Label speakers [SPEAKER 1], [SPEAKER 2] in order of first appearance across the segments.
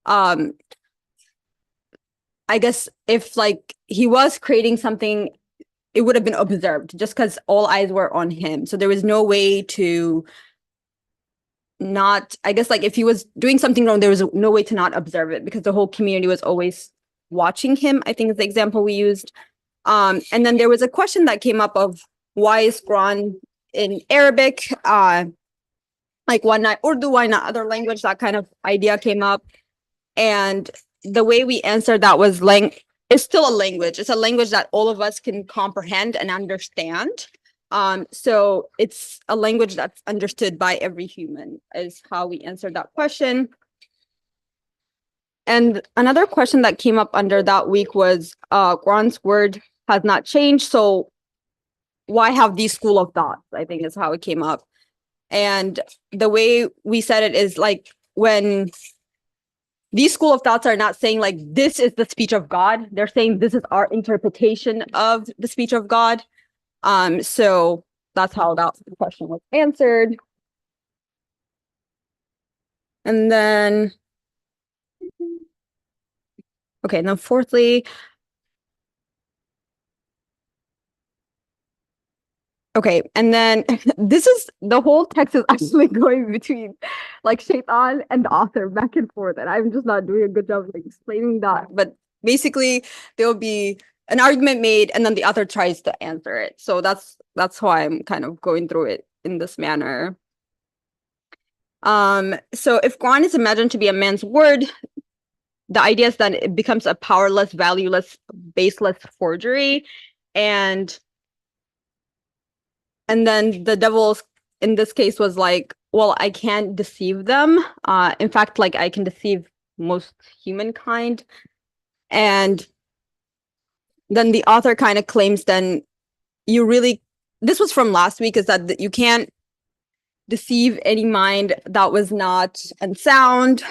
[SPEAKER 1] I guess if like he was creating something, it would have been observed just because all eyes were on him. So there was no way to not, I guess like if he was doing something wrong, there was no way to not observe it because the whole community was always watching him, I think is the example we used. And then there was a question that came up of why is Quran in Arabic? Like why not Urdu, why not other language? That kind of idea came up. And the way we answered that was it's still a language. It's a language that all of us can comprehend and understand. So it's a language that's understood by every human is how we answered that question. And another question that came up under that week was Quran's word has not changed. So why have these school of thoughts? I think is how it came up. And the way we said it is like when these school of thoughts are not saying like this is the speech of God. They're saying this is our interpretation of the speech of God. So that's how that question was answered. And then, okay, and then fourthly, okay, and then this is the whole text is actually going between like Shaitan and the author back and forth, and I'm just not doing a good job of like explaining that. But basically, there will be an argument made, and then the author tries to answer it. So that's why I'm kind of going through it in this manner. So if Quran is imagined to be a man's word, the idea is that it becomes a powerless, valueless, baseless forgery, and then the devil's in this case was like, well, I can't deceive them. In fact, like I can deceive most humankind. And then the author kind of claims then this was from last week, is that you can't deceive any mind that was not unsound,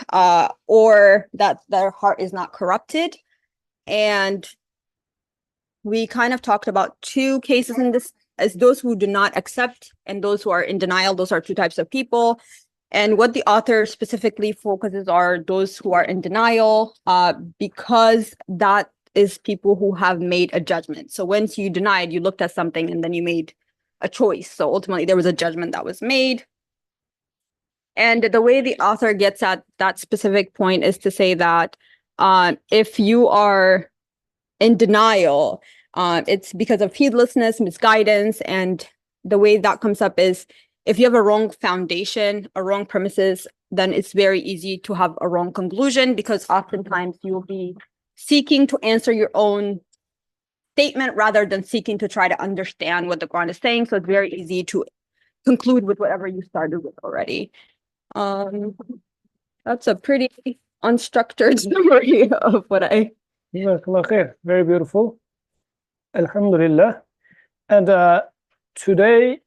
[SPEAKER 1] or that their heart is not corrupted. And we kind of talked about two cases in this, as those who do not accept and those who are in denial. Those are two types of people. And what the author specifically focuses are those who are in denial, because that is people who have made a judgment. So once you denied, you looked at something and then you made a choice. So ultimately there was a judgment that was made. And the way the author gets at that specific point is to say that if you are in denial, it's because of heedlessness, misguidance, and the way that comes up is if you have a wrong foundation, a wrong premises, then it's very easy to have a wrong conclusion, because oftentimes you'll be seeking to answer your own statement rather than seeking to try to understand what the Quran is saying. So it's very easy to conclude with whatever you started with already. That's a pretty unstructured summary of what I.
[SPEAKER 2] Very beautiful. Alhamdulillah. And today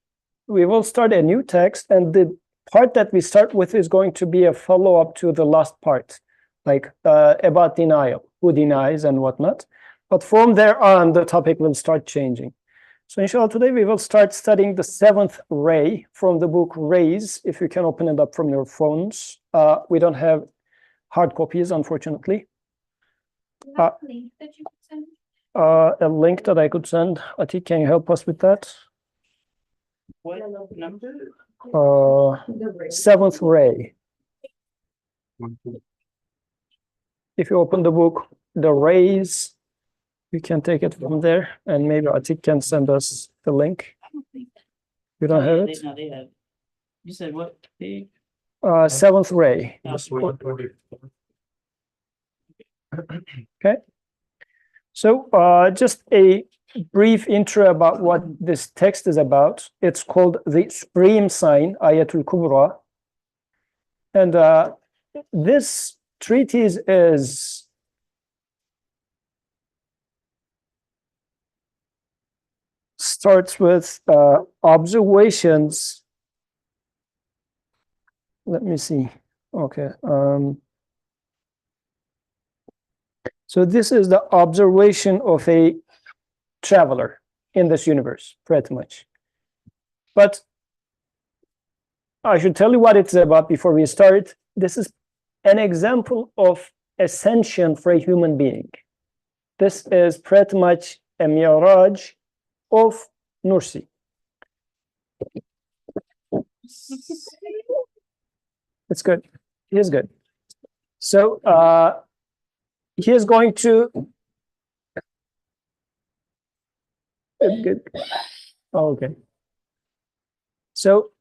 [SPEAKER 2] we will start a new text, and the part that we start with is going to be a follow-up to the last part, like about denial, who denies and whatnot. But from there on, the topic will start changing. So inshallah, today we will start studying the seventh ray from the book Rays. If you can open it up from your phones. We don't have hard copies, unfortunately. A link that I could send. Atik, can you help us with that?
[SPEAKER 3] What number?
[SPEAKER 2] Seventh ray. If you open the book, the rays, you can take it from there, and maybe Atik can send us the link. You don't have it?
[SPEAKER 3] No, they have. You said what page?
[SPEAKER 2] Seventh ray. Okay. So just a brief intro about what this text is about. It's called the Supreme Sign, Ayatul Kubra. And this treatise starts with observations. Let me see. Okay. So this is the observation of a traveler in this universe, pretty much. But I should tell you what it's about before we start. This is an example of ascension for a human being. This is pretty much a Mi'raj of Nursi. It's good. He is good. So he is going to good. Oh, okay. So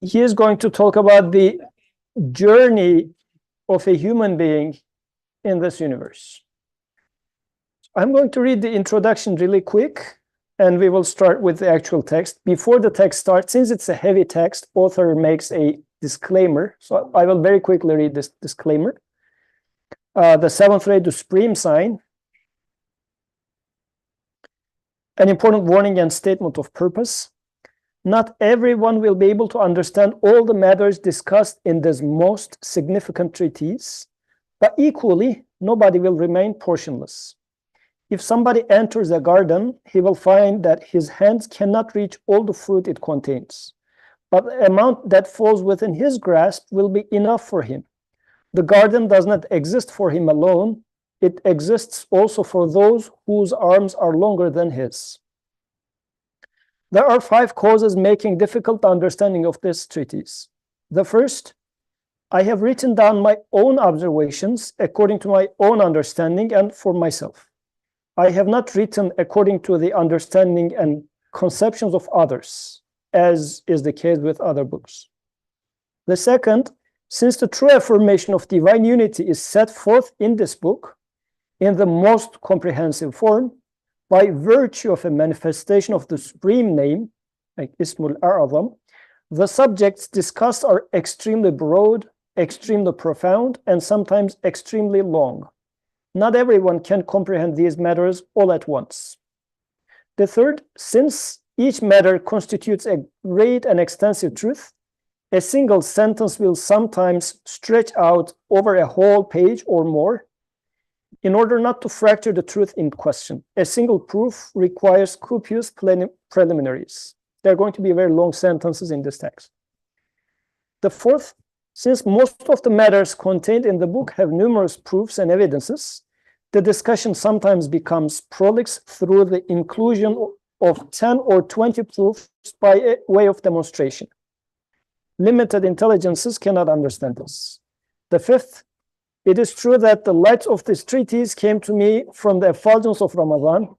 [SPEAKER 2] he is going to talk about the journey of a human being in this universe. I'm going to read the introduction really quick, and we will start with the actual text. Before the text starts, since it's a heavy text, author makes a disclaimer. So I will very quickly read this disclaimer. The seventh ray, the supreme sign. An important warning and statement of purpose. Not everyone will be able to understand all the matters discussed in this most significant treatise, but equally, nobody will remain portionless. If somebody enters a garden, he will find that his hands cannot reach all the fruit it contains, but the amount that falls within his grasp will be enough for him. The garden does not exist for him alone. It exists also for those whose arms are longer than his. There are 5 causes making difficult understanding of this treatise. The first, I have written down my own observations according to my own understanding and for myself. I have not written according to the understanding and conceptions of others, as is the case with other books. The second, since the true affirmation of divine unity is set forth in this book in the most comprehensive form, by virtue of a manifestation of the supreme name, like Ismul A'azam, the subjects discussed are extremely broad, extremely profound, and sometimes extremely long. Not everyone can comprehend these matters all at once. The third, since each matter constitutes a great and extensive truth, a single sentence will sometimes stretch out over a whole page or more. In order not to fracture the truth in question, a single proof requires copious preliminaries. There are going to be very long sentences in this text. The fourth, since most of the matters contained in the book have numerous proofs and evidences, the discussion sometimes becomes prolix through the inclusion of 10 or 20 proofs by way of demonstration. Limited intelligences cannot understand this. The fifth, it is true that the light of this treatise came to me from the effulgence of Ramadan.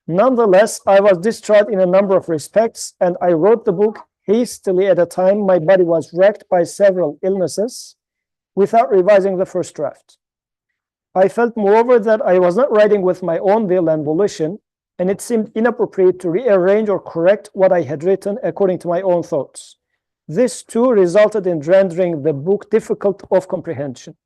[SPEAKER 2] Nonetheless, I was distraught in a number of respects, and I wrote the book hastily at a time my body was racked by several illnesses without revising the first draft. I felt, moreover, that I was not writing with my own will and volition, and it seemed inappropriate to rearrange or correct what I had written according to my own thoughts. This, too, resulted in rendering the book difficult of comprehension.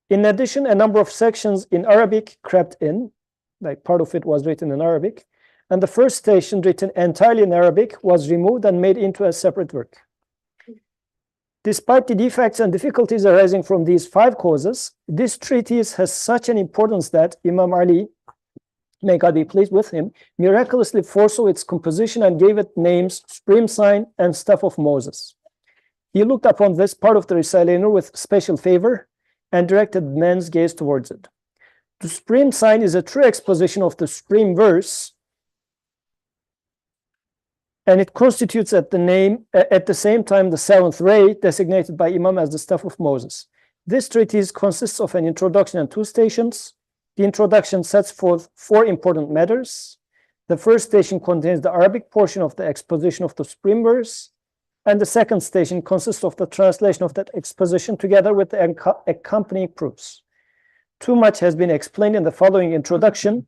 [SPEAKER 2] In addition, a number of sections in Arabic crept in, like part of it was written in Arabic, and the first station written entirely in Arabic was removed and made into a separate work. Despite the defects and difficulties arising from these 5 causes, this treatise has such an importance that Imam Ali, may God be pleased with him, miraculously foresaw its composition and gave it names Supreme Sign and Staff of Moses. He looked upon this part of the Risale-i Nur with special favor and directed men's gaze towards it. The Supreme Sign is a true exposition of the Supreme Verse, and it constitutes at the same time the 7th ray designated by Imam as the Staff of Moses. This treatise consists of an introduction and 2 stations. The introduction sets forth 4 important matters. The first station contains the Arabic portion of the exposition of the Supreme Verse, and the second station consists of the translation of that exposition together with the accompanying proofs. Too much has been explained in the following introduction,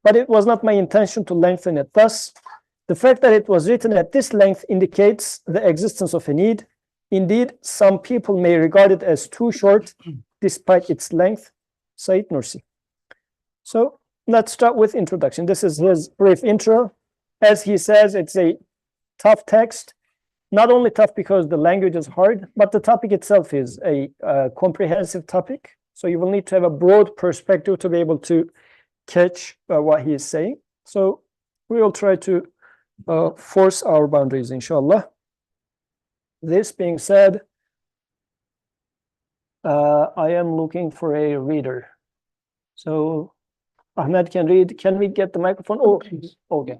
[SPEAKER 2] but it was not my intention to lengthen it. Thus, the fact that it was written at this length indicates the existence of a need. Indeed, some people may regard it as too short, despite its length. Said Nursi. So let's start with introduction. This is his brief intro. As he says, it's a tough text. Not only tough because the language is hard, but the topic itself is a comprehensive topic. So you will need to have a broad perspective to be able to catch what he is saying. So we will try to force our boundaries, inshallah. This being said, I am looking for a reader. So Ahmed can read. Can we get the microphone? Oh, okay.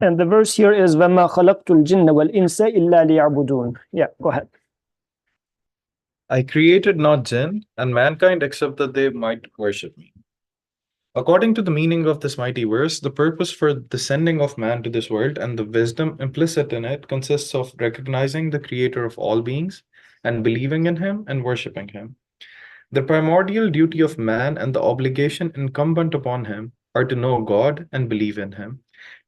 [SPEAKER 2] And the verse here is وَمَا خَلَقْتُ الْجِنَّ وَالْإِنسَ إِلَّا لِيَعْبُدُونَ. Yeah, go ahead.
[SPEAKER 4] I created not jinn and mankind except that they might worship me. According to the meaning of this mighty verse, the purpose for the sending of man to this world and the wisdom implicit in it consists of recognizing the creator of all beings and believing in him and worshiping him. The primordial duty of man and the obligation incumbent upon him are to know God and believe in him,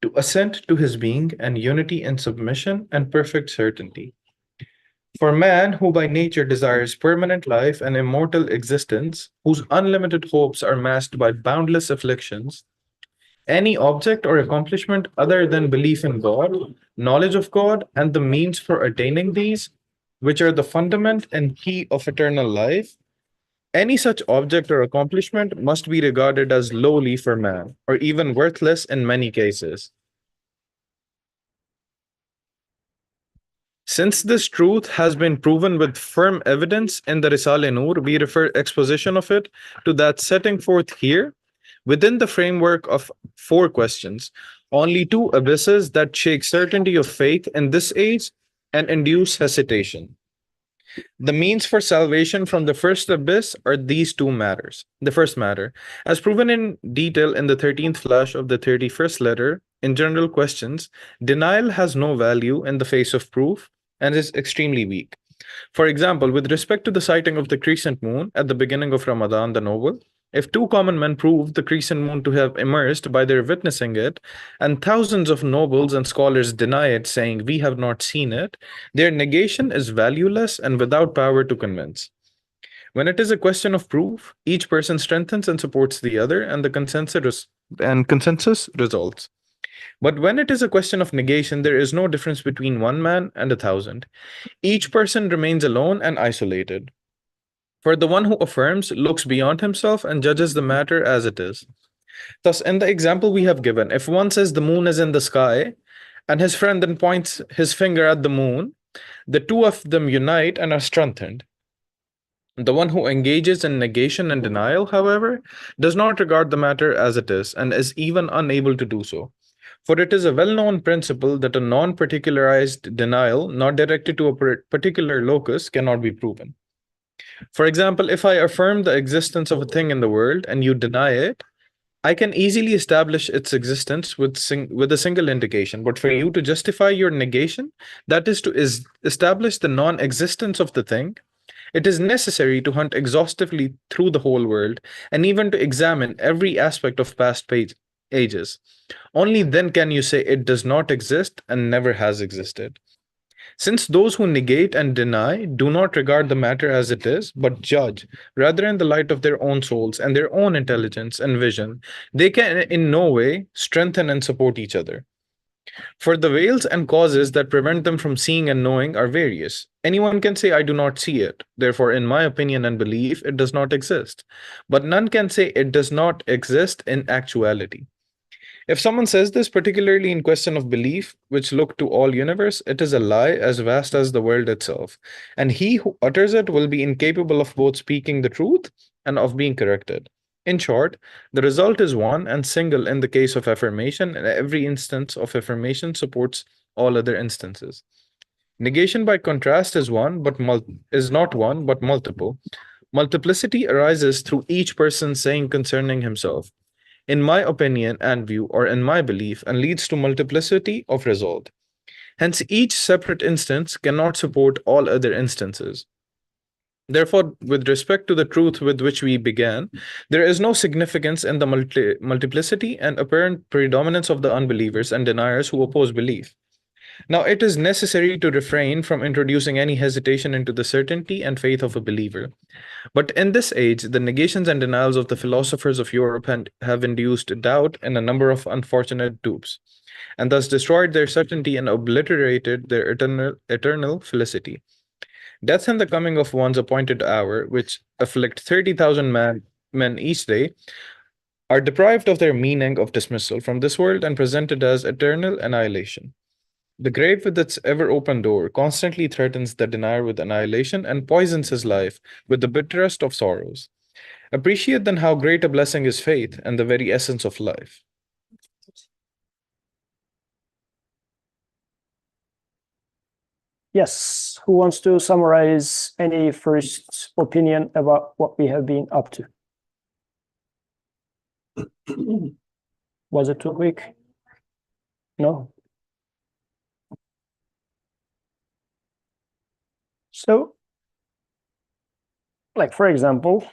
[SPEAKER 4] to assent to his being and unity in submission and perfect certainty. For man, who by nature desires permanent life and immortal existence, whose unlimited hopes are masked by boundless afflictions, any object or accomplishment other than belief in God, knowledge of God, and the means for attaining these, which are the fundament and key of eternal life, any such object or accomplishment must be regarded as lowly for man, or even worthless in many cases. Since this truth has been proven with firm evidence in the Risale-e-Nur, we refer exposition of it to that setting forth here within the framework of 4 questions, only 2 abysses that shake certainty of faith in this age and induce hesitation. The means for salvation from the first abyss are these 2 matters. The first matter, as proven in detail in the 13th flash of the 31st letter, in general questions, denial has no value in the face of proof and is extremely weak. For example, with respect to the sighting of the crescent moon at the beginning of Ramadan the Noble, if 2 common men prove the crescent moon to have emerged by their witnessing it, and thousands of nobles and scholars deny it, saying, "We have not seen it," their negation is valueless and without power to convince. When it is a question of proof, each person strengthens and supports the other, and the consensus results. But when it is a question of negation, there is no difference between 1 man and 1,000. Each person remains alone and isolated. For the one who affirms looks beyond himself and judges the matter as it is. Thus, in the example we have given, if one says the moon is in the sky, and his friend then points his finger at the moon, the 2 of them unite and are strengthened. The one who engages in negation and denial, however, does not regard the matter as it is, and is even unable to do so. For it is a well-known principle that a non-particularized denial, not directed to a particular locus, cannot be proven. For example, if I affirm the existence of a thing in the world and you deny it, I can easily establish its existence with a single indication. But for you to justify your negation, that is to establish the non-existence of the thing, it is necessary to hunt exhaustively through the whole world and even to examine every aspect of past ages. Only then can you say it does not exist and never has existed. Since those who negate and deny do not regard the matter as it is, but judge, rather in the light of their own souls and their own intelligence and vision, they can in no way strengthen and support each other. For the veils and causes that prevent them from seeing and knowing are various. Anyone can say, "I do not see it. Therefore, in my opinion and belief, it does not exist." But none can say it does not exist in actuality. If someone says this, particularly in question of belief, which look to all universe, it is a lie as vast as the world itself. And he who utters it will be incapable of both speaking the truth and of being corrected. In short, the result is one and single in the case of affirmation, and every instance of affirmation supports all other instances. Negation, by contrast, is not one, but multiple. Multiplicity arises through each person saying concerning himself, "In my opinion and view," or "in my belief," and leads to multiplicity of result. Hence, each separate instance cannot support all other instances. Therefore, with respect to the truth with which we began, there is no significance in the multiplicity and apparent predominance of the unbelievers and deniers who oppose belief. Now, it is necessary to refrain from introducing any hesitation into the certainty and faith of a believer. But in this age, the negations and denials of the philosophers of Europe have induced doubt in a number of unfortunate dupes, and thus destroyed their certainty and obliterated their eternal felicity. Death and the coming of one's appointed hour, which afflict 30,000 men each day, are deprived of their meaning of dismissal from this world and presented as eternal annihilation. The grave with its ever open door constantly threatens the denier with annihilation and poisons his life with the bitterest of sorrows. Appreciate then how great a blessing is faith and the very essence of life.
[SPEAKER 2] Yes, who wants to summarize any first opinion about what we have been up to? Was it too quick? No. So, like for example,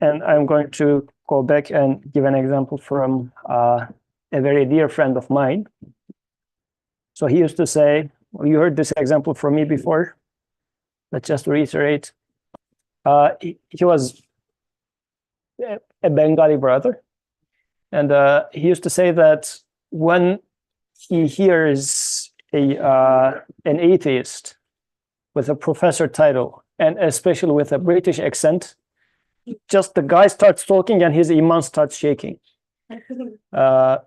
[SPEAKER 2] and I'm going to go back and give an example from a very dear friend of mine. So he used to say, well, you heard this example from me before. Let's just reiterate. He was a Bengali brother, and he used to say that when he hears an atheist with a professor title, and especially with a British accent, just the guy starts talking and his iman starts shaking. Because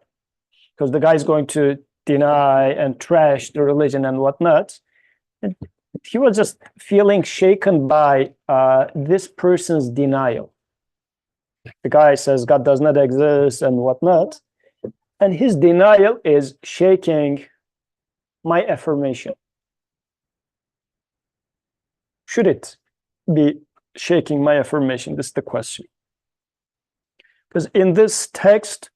[SPEAKER 2] the guy is going to deny and trash the religion and whatnot. And he was just feeling shaken by this person's denial. The guy says God does not exist and whatnot. And his denial is shaking my affirmation. Should it be shaking my affirmation? This is the question. Because in this text,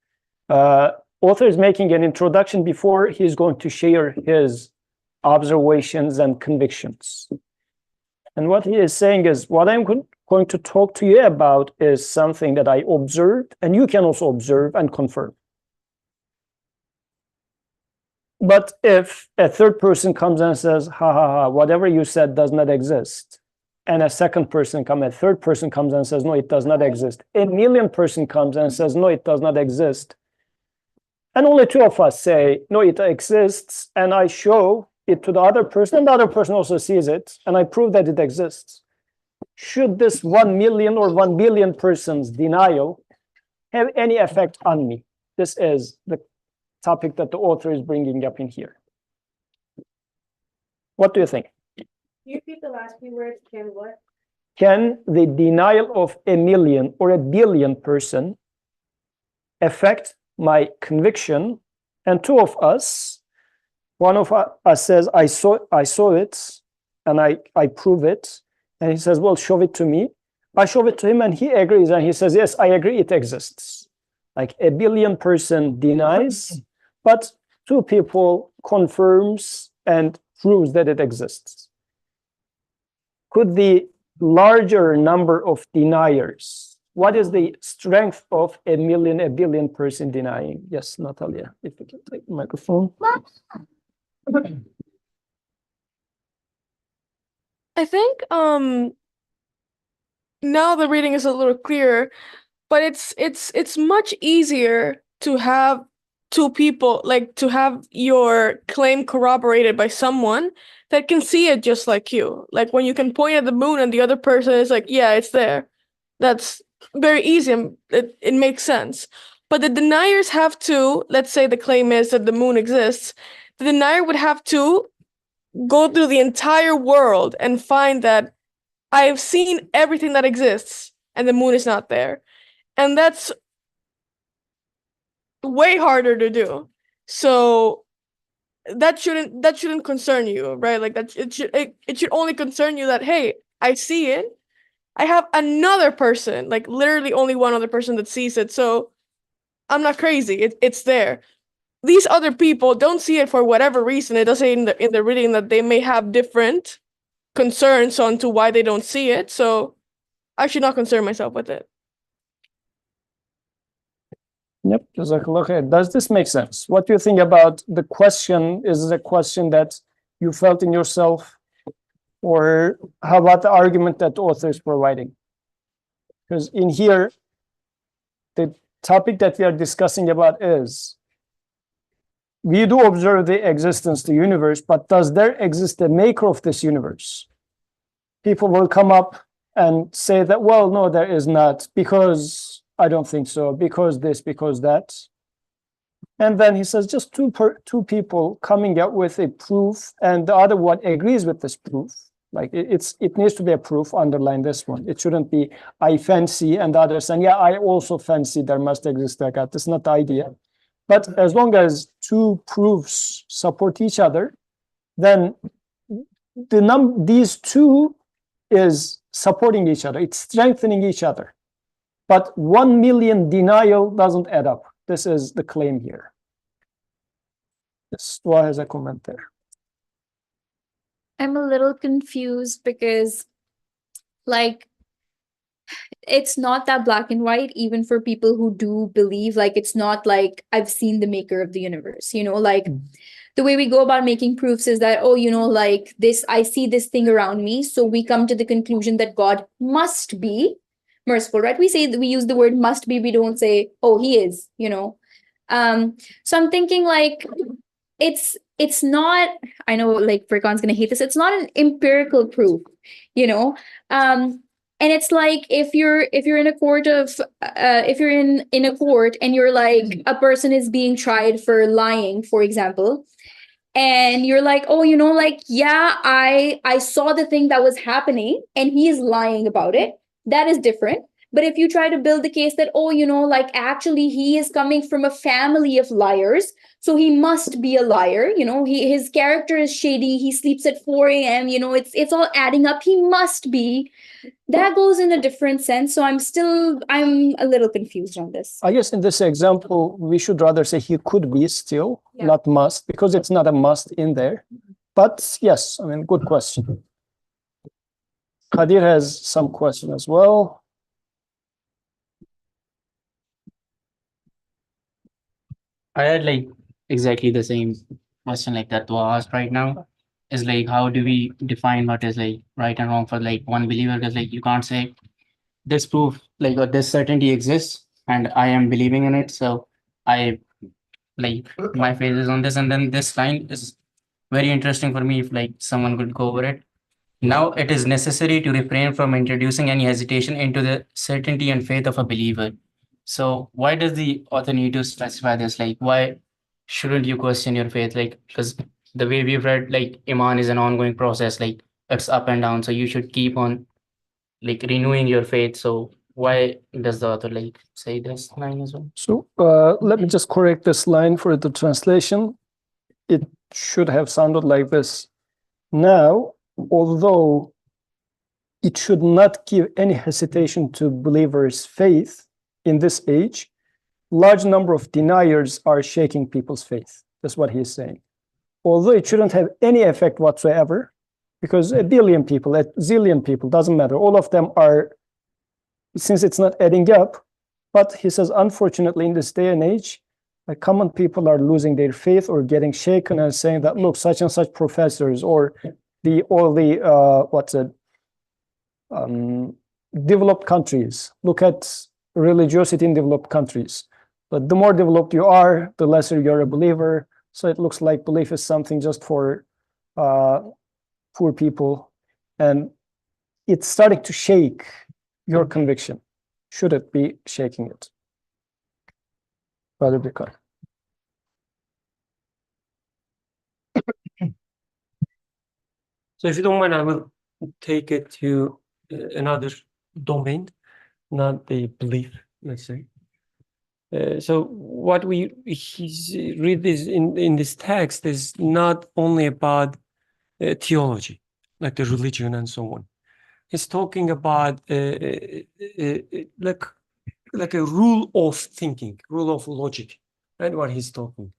[SPEAKER 2] author is making an introduction before he's going to share his observations and convictions. And what he is saying is, what I'm going to talk to you about is something that I observed, and you can also observe and confirm. But if a third person comes and says, ha ha ha, whatever you said does not exist, and a second person comes, a third person comes and says, no, it does not exist. A million person comes and says, no, it does not exist. And only two of us say, no, it exists, and I show it to the other person, and the other person also sees it, and I prove that it exists. Should this 1 million or 1 billion persons denial have any effect on me? This is the topic that the author is bringing up in here. What do you think?
[SPEAKER 5] You repeat the last few words, can what?
[SPEAKER 2] Can the denial of a million or a billion person affect my conviction? And two of us, one of us says, I saw it, and I prove it. And he says, well, show it to me. I show it to him, and he agrees, and he says, yes, I agree, it exists. Like a billion person denies, but two people confirms and proves that it exists. Could the larger number of deniers, what is the strength of a million, a billion person denying? Yes, Natalia, if you can take the microphone.
[SPEAKER 5] I think now the reading is a little clearer, but it's much easier to have two people, like to have your claim corroborated by someone that can see it just like you. Like when you can point at the moon and the other person is like, yeah, it's there. That's very easy and it makes sense. But the deniers have to, let's say the claim is that the moon exists, the denier would have to go through the entire world and find that I've seen everything that exists and the moon is not there. And that's way harder to do. So that shouldn't concern you, right? Like that it should only concern you that, hey, I see it. I have another person, like literally only one other person that sees it. So I'm not crazy. It's there. These other people don't see it for whatever reason. It does say in the reading that they may have different concerns on to why they don't see it. So I should not concern myself with it.
[SPEAKER 2] Yep, Jazakallah khair. Does this make sense? What do you think about the question? Is it a question that you felt in yourself? Or how about the argument that the author is providing? Because in here, the topic that we are discussing about is, we do observe the existence of the universe, but does there exist a maker of this universe? People will come up and say that, well, no, there is not, because I don't think so, because this, because that. And then he says just two people coming up with a proof, and the other one agrees with this proof. Like it needs to be a proof, underline this one. It shouldn't be I fancy and the other saying, yeah, I also fancy there must exist a God. That's not the idea. But as long as two proofs support each other, then these two is supporting each other. It's strengthening each other. But 1 million denial doesn't add up. This is the claim here. Yes, Dua has a comment there.
[SPEAKER 6] I'm a little confused because, like, it's not that black and white, even for people who do believe. Like, it's not like I've seen the maker of the universe, you know, like the way we go about making proofs is that, oh, you know, like this, I see this thing around me. So we come to the conclusion that God must be merciful, right? We say that we use the word must be, we don't say, oh, he is, you know. So I'm thinking like, it's not, I know like Furqan's gonna hate this, it's not an empirical proof, you know. And it's like if you're in a court of if you're in a court and you're like a person is being tried for lying, for example, and you're like, oh, you know, like, yeah, I saw the thing that was happening and he is lying about it. That is different. But if you try to build the case that, oh, you know, like actually he is coming from a family of liars, so he must be a liar, you know, his character is shady, he sleeps at 4 a.m., you know, it's all adding up, he must be. That goes in a different sense. So I'm a little confused on this.
[SPEAKER 2] I guess in this example, we should rather say he could be still,
[SPEAKER 6] Yeah.
[SPEAKER 2] not must, because it's not a must in there. But yes, I mean, good question. Kadir has some question as well.
[SPEAKER 7] I had like exactly the same question like that to ask right now. Is like how do we define what is like right and wrong for like one believer? Because like you can't say this proof like or this certainty exists and I am believing in it. So I like my faith is on this, and then this line is very interesting for me if like someone could go over it. Now it is necessary to refrain from introducing any hesitation into the certainty and faith of a believer. So why does the author need to specify this? Like, why shouldn't you question your faith? Like, because the way we've read, like, Iman is an ongoing process, like it's up and down. So you should keep on like renewing your faith. So why does the author like say this line as well?
[SPEAKER 2] So let me just correct this line for the translation. It should have sounded like this. Now, although it should not give any hesitation to believers' faith in this age, large number of deniers are shaking people's faith. That's what he's saying. Although it shouldn't have any effect whatsoever, because a billion people, a zillion people, doesn't matter. All of them are, since it's not adding up, but he says, unfortunately, in this day and age, like common people are losing their faith or getting shaken and saying that, look, such and such professors or developed countries. Look at religiosity in developed countries. But the more developed you are, the lesser you're a believer. So it looks like belief is something just for poor people. And it's starting to shake your conviction. Should it be shaking it? Brother Bikar.
[SPEAKER 8] So if you don't mind, I will take it to another domain, not the belief, let's say. So what we read this in this text is not only about theology, like the religion and so on. It's talking about like a rule of thinking, rule of logic, right? What he's talking.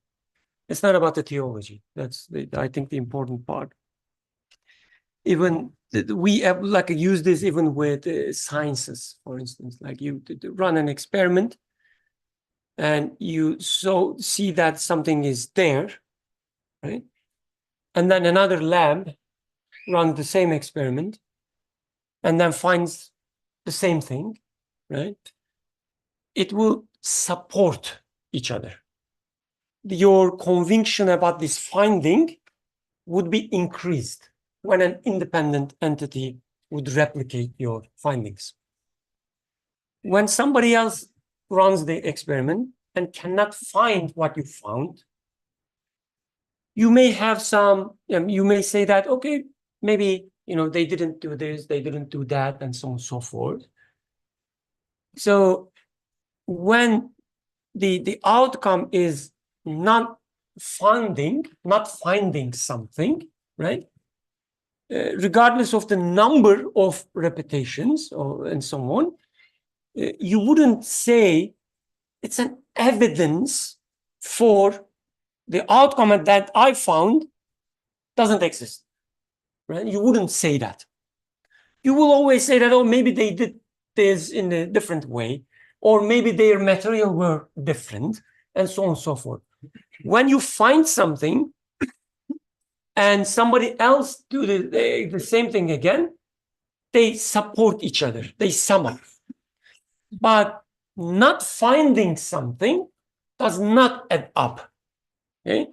[SPEAKER 8] It's not about the theology. That's I think the important part. Even we have like use this even with sciences, for instance, like you run an experiment and you see that something is there, right? And then another lab runs the same experiment and then finds the same thing, right? It will support each other. Your conviction about this finding would be increased when an independent entity would replicate your findings. When somebody else runs the experiment and cannot find what you found, you may have some, you may say that, okay, maybe, they didn't do this, they didn't do that, and so on and so forth. So when the outcome is not finding something, right? Regardless of the number of repetitions and so on, you wouldn't say it's an evidence for the outcome that I found doesn't exist, right? You wouldn't say that. You will always say that, oh, maybe they did this in a different way, or maybe their material were different, and so on and so forth. When you find something and somebody else do the same thing again, they support each other, they sum up. But not finding something does not add up. Okay?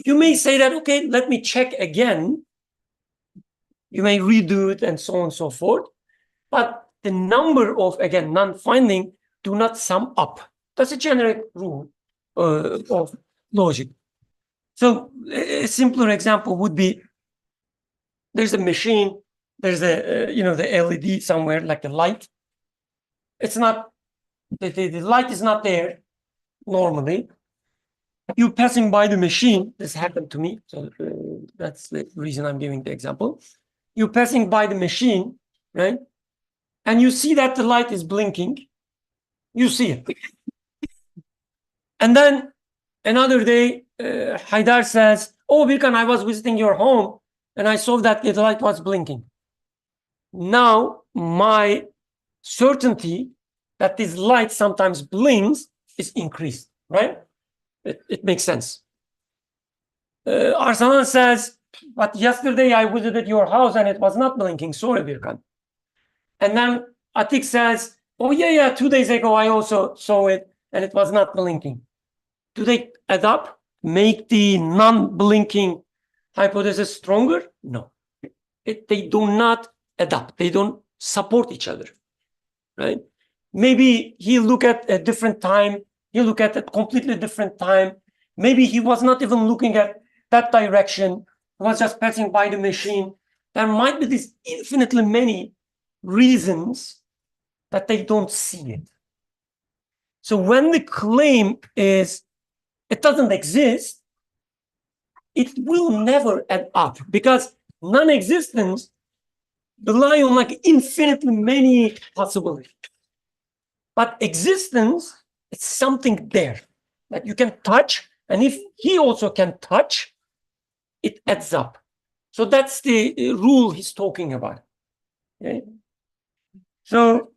[SPEAKER 8] You may say that, okay, let me check again. You may redo it and so on and so forth. But the number of, again, non-finding do not sum up. That's a generic rule of logic. So a simpler example would be, there's a machine, there's a, the LED somewhere, like the light. It's not, the light is not there normally. You passing by the machine, this happened to me, so that's the reason I'm giving the example. You're passing by the machine, right? And you see that the light is blinking. You see it. And then another day, Haidar says, oh, Birkan, I was visiting your home and I saw that the light was blinking. Now, my certainty that this light sometimes blinks is increased, right? It makes sense. Arsalan says, but yesterday I visited your house and it was not blinking. Sorry, Birkan. And then Atik says, oh, yeah, 2 days ago I also saw it and it was not blinking. Do they add up? Make the non-blinking hypothesis stronger? No. They do not add up. They don't support each other, right? Maybe he look at a different time. He look at a completely different time. Maybe he was not even looking at that direction. He was just passing by the machine. There might be these infinitely many reasons that they don't see it. So when the claim is it doesn't exist, it will never add up because non-existence rely on like infinitely many possibilities. But existence, it's something there that you can touch, and if he also can touch, it adds up. So that's the rule he's talking about. Okay? So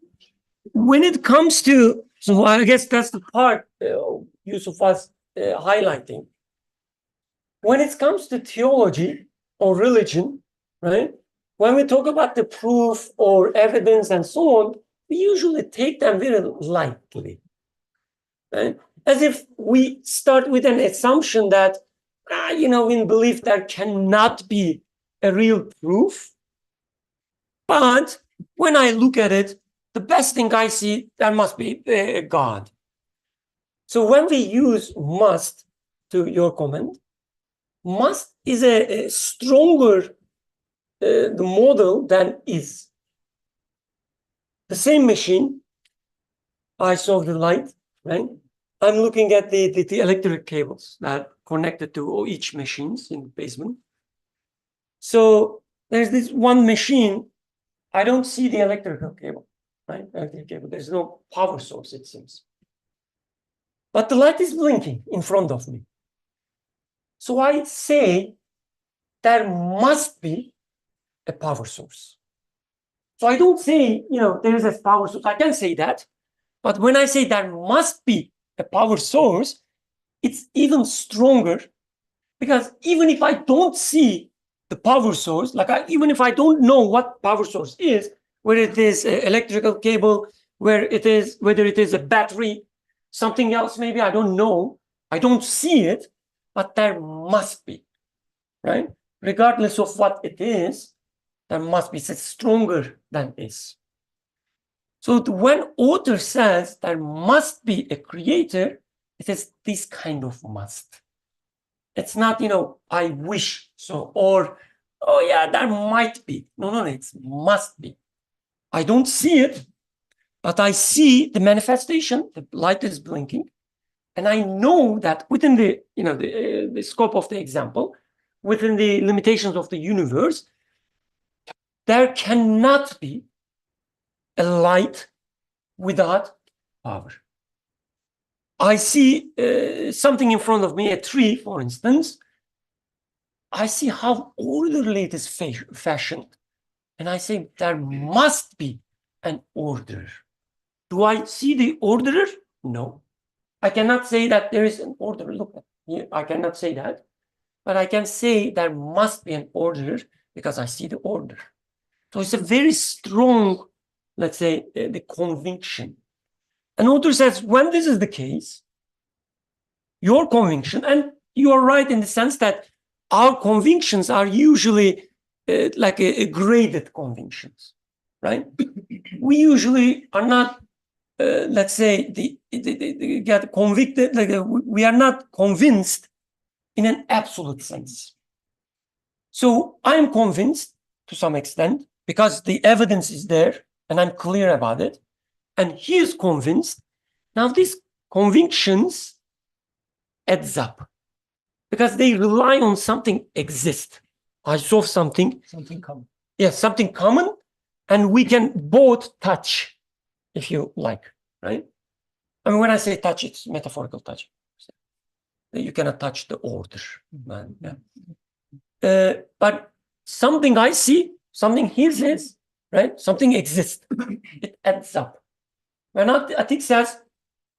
[SPEAKER 8] when it comes to, so I guess that's the part Yusuf was highlighting. When it comes to theology or religion, right? When we talk about the proof or evidence and so on, we usually take them very lightly. Right? As if we start with an assumption that, in belief there cannot be a real proof. But when I look at it, the best thing I see, there must be God. So when we use must, to your comment, must is a stronger the model than is. The same machine, I saw the light, right? I'm looking at the electric cables that connected to each machines in the basement. So there's this one machine, I don't see the electrical cable, right? Electric cable. There's no power source, it seems. But the light is blinking in front of me. So I say there must be a power source. So I don't say, there is a power source. I can say that. But when I say there must be a power source, it's even stronger because even if I don't see the power source, even if I don't know what power source is, whether it is an electrical cable, whether it is a battery, something else, maybe I don't know, I don't see it, but there must be, right? Regardless of what it is, there must be, it's stronger than is. So when author says there must be a creator, it is this kind of must. It's not, I wish so, or, oh yeah, there might be. No, it must be. I don't see it, but I see the manifestation, the light is blinking, and I know that within the scope of the example, within the limitations of the universe, there cannot be a light without power. I see something in front of me, a tree, for instance. I see how orderly it is fashioned. And I say, there must be an order. Do I see the orderer? No. I cannot say that there is an order. Look here, I cannot say that. But I can say there must be an orderer because I see the order. So it's a very strong, let's say, the conviction. An author says, when this is the case, your conviction, and you are right in the sense that our convictions are usually like a graded convictions, right? We usually are not, let's say, get convicted, like we are not convinced in an absolute sense. So I'm convinced to some extent because the evidence is there and I'm clear about it. And he is convinced. Now these convictions adds up because they rely on something exist. I saw something common. Yes, something common, and we can both touch, if you like, right? I mean, when I say touch, it's metaphorical touch. You cannot touch the order, man. Yeah. But something I see, something he says, right? Something exists. It adds up. When Atik says,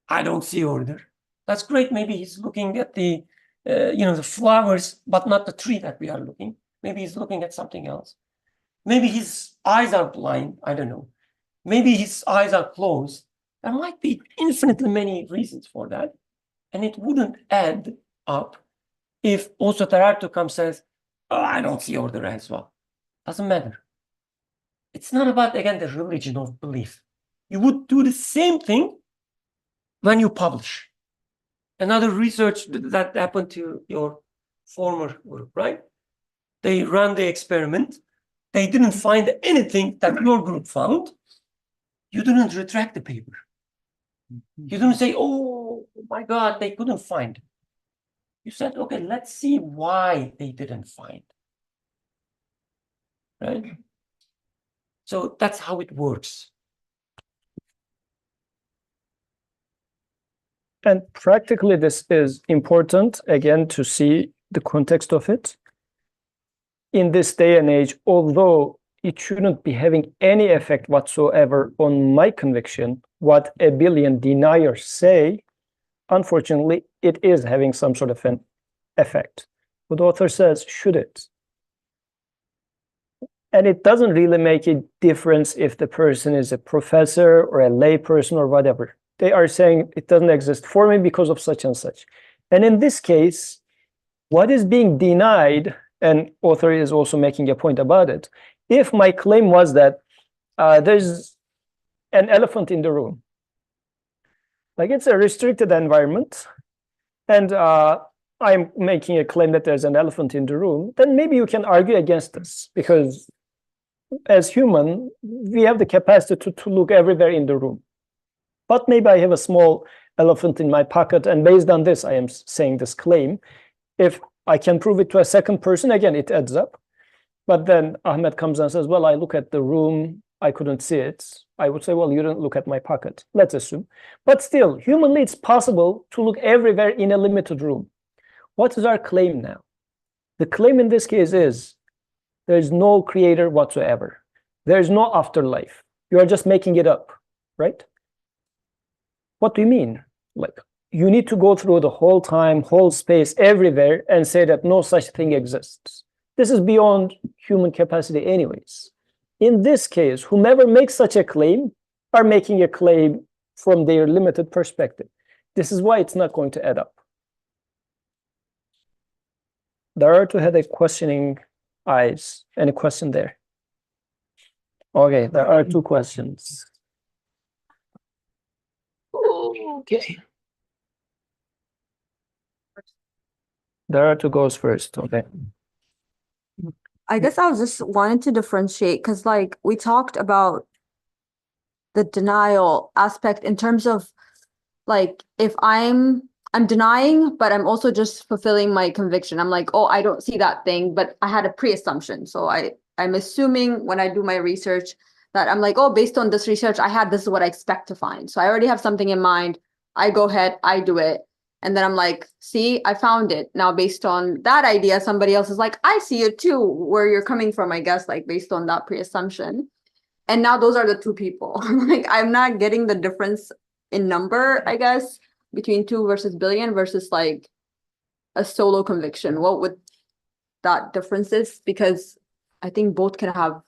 [SPEAKER 8] I don't see order. That's great. Maybe he's looking at the, the flowers, but not the tree that we are looking. Maybe he's looking at something else. Maybe his eyes are blind. I don't know. Maybe his eyes are closed. There might be infinitely many reasons for that. And it wouldn't add up if also Tarartu comes and says, oh, I don't see order as well. Doesn't matter. It's not about, again, the religion of belief. You would do the same thing when you publish. Another research that happened to your former group, right? They ran the experiment. They didn't find anything that your group found. You didn't retract the paper. You didn't say, oh my God, they couldn't find. You said, okay, let's see why they didn't find. Right? So that's how it works.
[SPEAKER 2] And practically, this is important, again, to see the context of it. In this day and age, although it shouldn't be having any effect whatsoever on my conviction, what a billion deniers say, unfortunately, it is having some sort of an effect. But the author says, should it? And it doesn't really make a difference if the person is a professor or a lay person or whatever. They are saying it doesn't exist for me because of such and such. And in this case, what is being denied, and author is also making a point about it, if my claim was that there's an elephant in the room, like it's a restricted environment, and I'm making a claim that there's an elephant in the room, then maybe you can argue against this, because as human, we have the capacity to look everywhere in the room. But maybe I have a small elephant in my pocket, and based on this, I am saying this claim. If I can prove it to a second person, again, it adds up. But then Ahmed comes and says, well, I look at the room, I couldn't see it. I would say, well, you didn't look at my pocket, let's assume. But still, humanly, it's possible to look everywhere in a limited room. What is our claim now? The claim in this case is there is no creator whatsoever. There is no afterlife. You are just making it up, right? What do you mean? Like, you need to go through the whole time, whole space, everywhere, and say that no such thing exists. This is beyond human capacity anyways. In this case, whomever makes such a claim are making a claim from their limited perspective. This is why it's not going to add up. Darartu had a questioning eyes. Any question there? Okay, there are two questions. Okay. Dara goes first. Okay.
[SPEAKER 1] I guess I was just wanting to differentiate because like we talked about the denial aspect in terms of like if I'm denying, but I'm also just fulfilling my conviction. I'm like, oh, I don't see that thing, but I had a pre-assumption. So I'm assuming when I do my research that I'm like, oh, based on this research this is what I expect to find. So I already have something in mind. I go ahead, I do it. And then I'm like, see, I found it. Now, based on that idea, somebody else is like, I see it too, where you're coming from, I guess, like based on that pre-assumption. And now those are the two people. Like, I'm not getting the difference in number, I guess, between 2 versus billion versus like a solo conviction. What would that difference is? Because I think both can have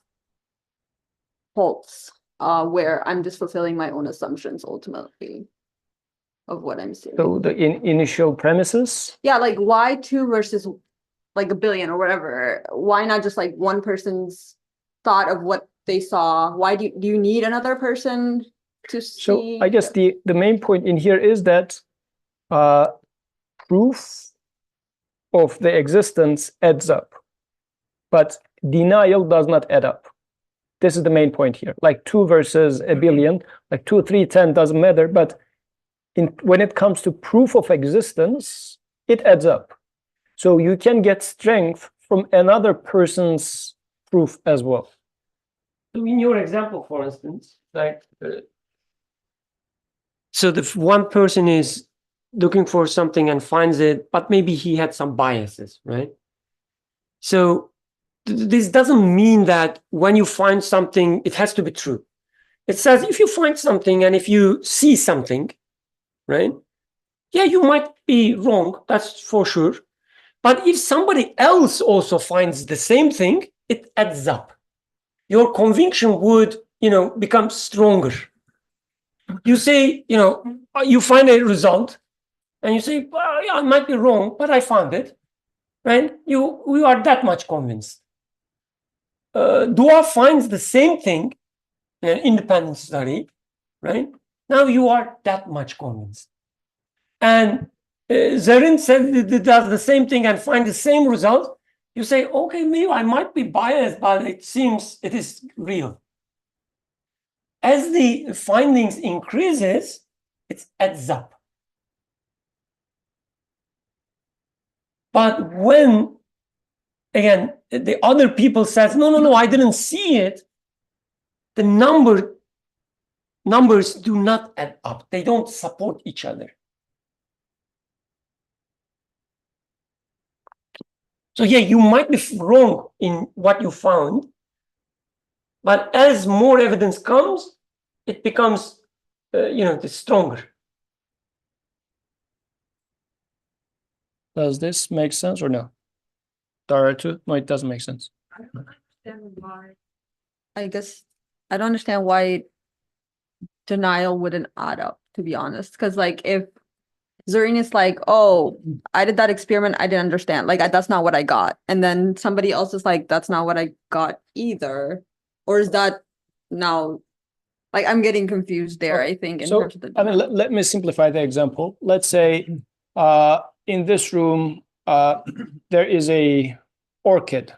[SPEAKER 1] faults where I'm just fulfilling my own assumptions ultimately of what I'm seeing.
[SPEAKER 2] So the initial premises.
[SPEAKER 1] Yeah, like why 2 versus like a billion or whatever? Why not just like one person's thought of what they saw? Why do you need another person to see?
[SPEAKER 2] So I guess the main point in here is that proof of the existence adds up, but denial does not add up. This is the main point here. Like 2 versus a billion, like 2, 3, 10 doesn't matter, but when it comes to proof of existence, it adds up. So you can get strength from another person's proof as well.
[SPEAKER 8] So in your example, for instance, like, so the one person is looking for something and finds it, but maybe he had some biases, right? So this doesn't mean that when you find something, it has to be true. It says if you find something and if you see something, right? Yeah, you might be wrong, that's for sure. But if somebody else also finds the same thing, it adds up. Your conviction would, become stronger. You say, you find a result and you say, well, yeah, I might be wrong, but I found it, right? We are that much convinced. Dua finds the same thing in an independent study, right? Now you are that much convinced. And Zarin said does the same thing and find the same result. You say, okay, maybe I might be biased, but it seems it is real. As the findings increases, it adds up. But when, again, the other people says, no, I didn't see it, the numbers do not add up. They don't support each other. So yeah, you might be wrong in what you found, but as more evidence comes, it becomes, stronger.
[SPEAKER 2] Does this make sense or no? Dara too? No, it doesn't make sense.
[SPEAKER 1] I guess I don't understand why denial wouldn't add up, to be honest. Because like if Zareen is like, oh, I did that experiment, I didn't understand. Like that's not what I got. And then somebody else is like, that's not what I got either. Or is that now, like I'm getting confused there, I think, in
[SPEAKER 2] So,
[SPEAKER 1] terms of the
[SPEAKER 2] I mean, let me simplify the example. Let's say in this room, there is a orchid.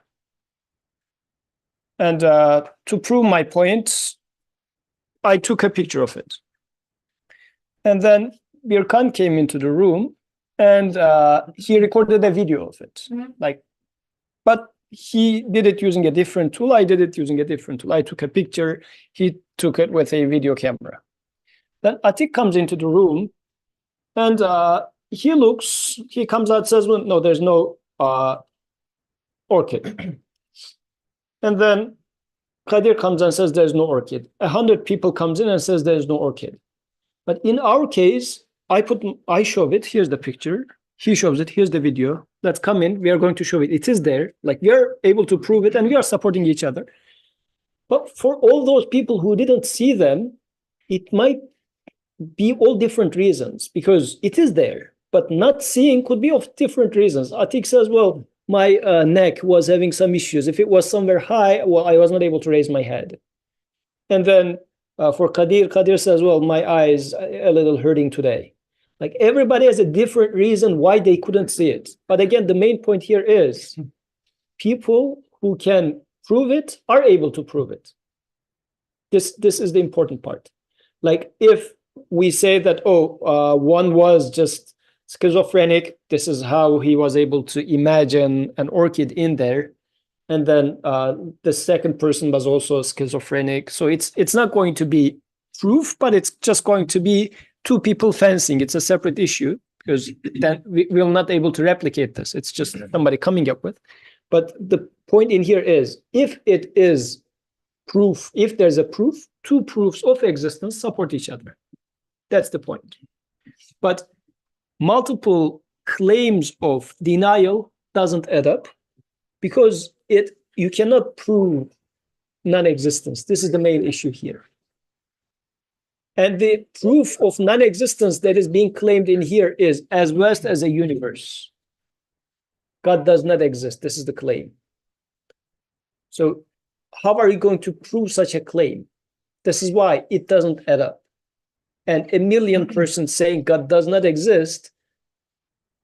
[SPEAKER 2] And to prove my point, I took a picture of it. And then Birkan came into the room and he recorded a video of it. But he did it using a different tool. I did it using a different tool. I took a picture. He took it with a video camera. Then Atik comes into the room and he comes out, says, well, no, there's no orchid. And then Kadir comes and says, there's no orchid. 100 people comes in and says, there's no orchid. But in our case, I show it. Here's the picture. He shows it. Here's the video. Let's come in. We are going to show it. It is there. Like we are able to prove it and we are supporting each other. But for all those people who didn't see them, it might be all different reasons because it is there. But not seeing could be of different reasons. Atik says, well, my neck was having some issues. If it was somewhere high, well, I was not able to raise my head. And then For Qadir says, well, my eyes a little hurting today. Like everybody has a different reason why they couldn't see it. But again, the main point here is people who can prove it are able to prove it. This is the important part. Like if we say that, one was just schizophrenic, this is how he was able to imagine an orchid in there. And then the second person was also schizophrenic. So it's not going to be proof, but it's just going to be two people fencing. It's a separate issue because then we're not able to replicate this. It's just somebody coming up with. But the point in here is if it is proof, if there's a proof, two proofs of existence support each other. That's the point. But multiple claims of denial doesn't add up because you cannot prove non-existence. This is the main issue here. And the proof of non-existence that is being claimed in here is as vast as a universe. God does not exist. This is the claim. So how are you going to prove such a claim? This is why it doesn't add up. And a million persons saying God does not exist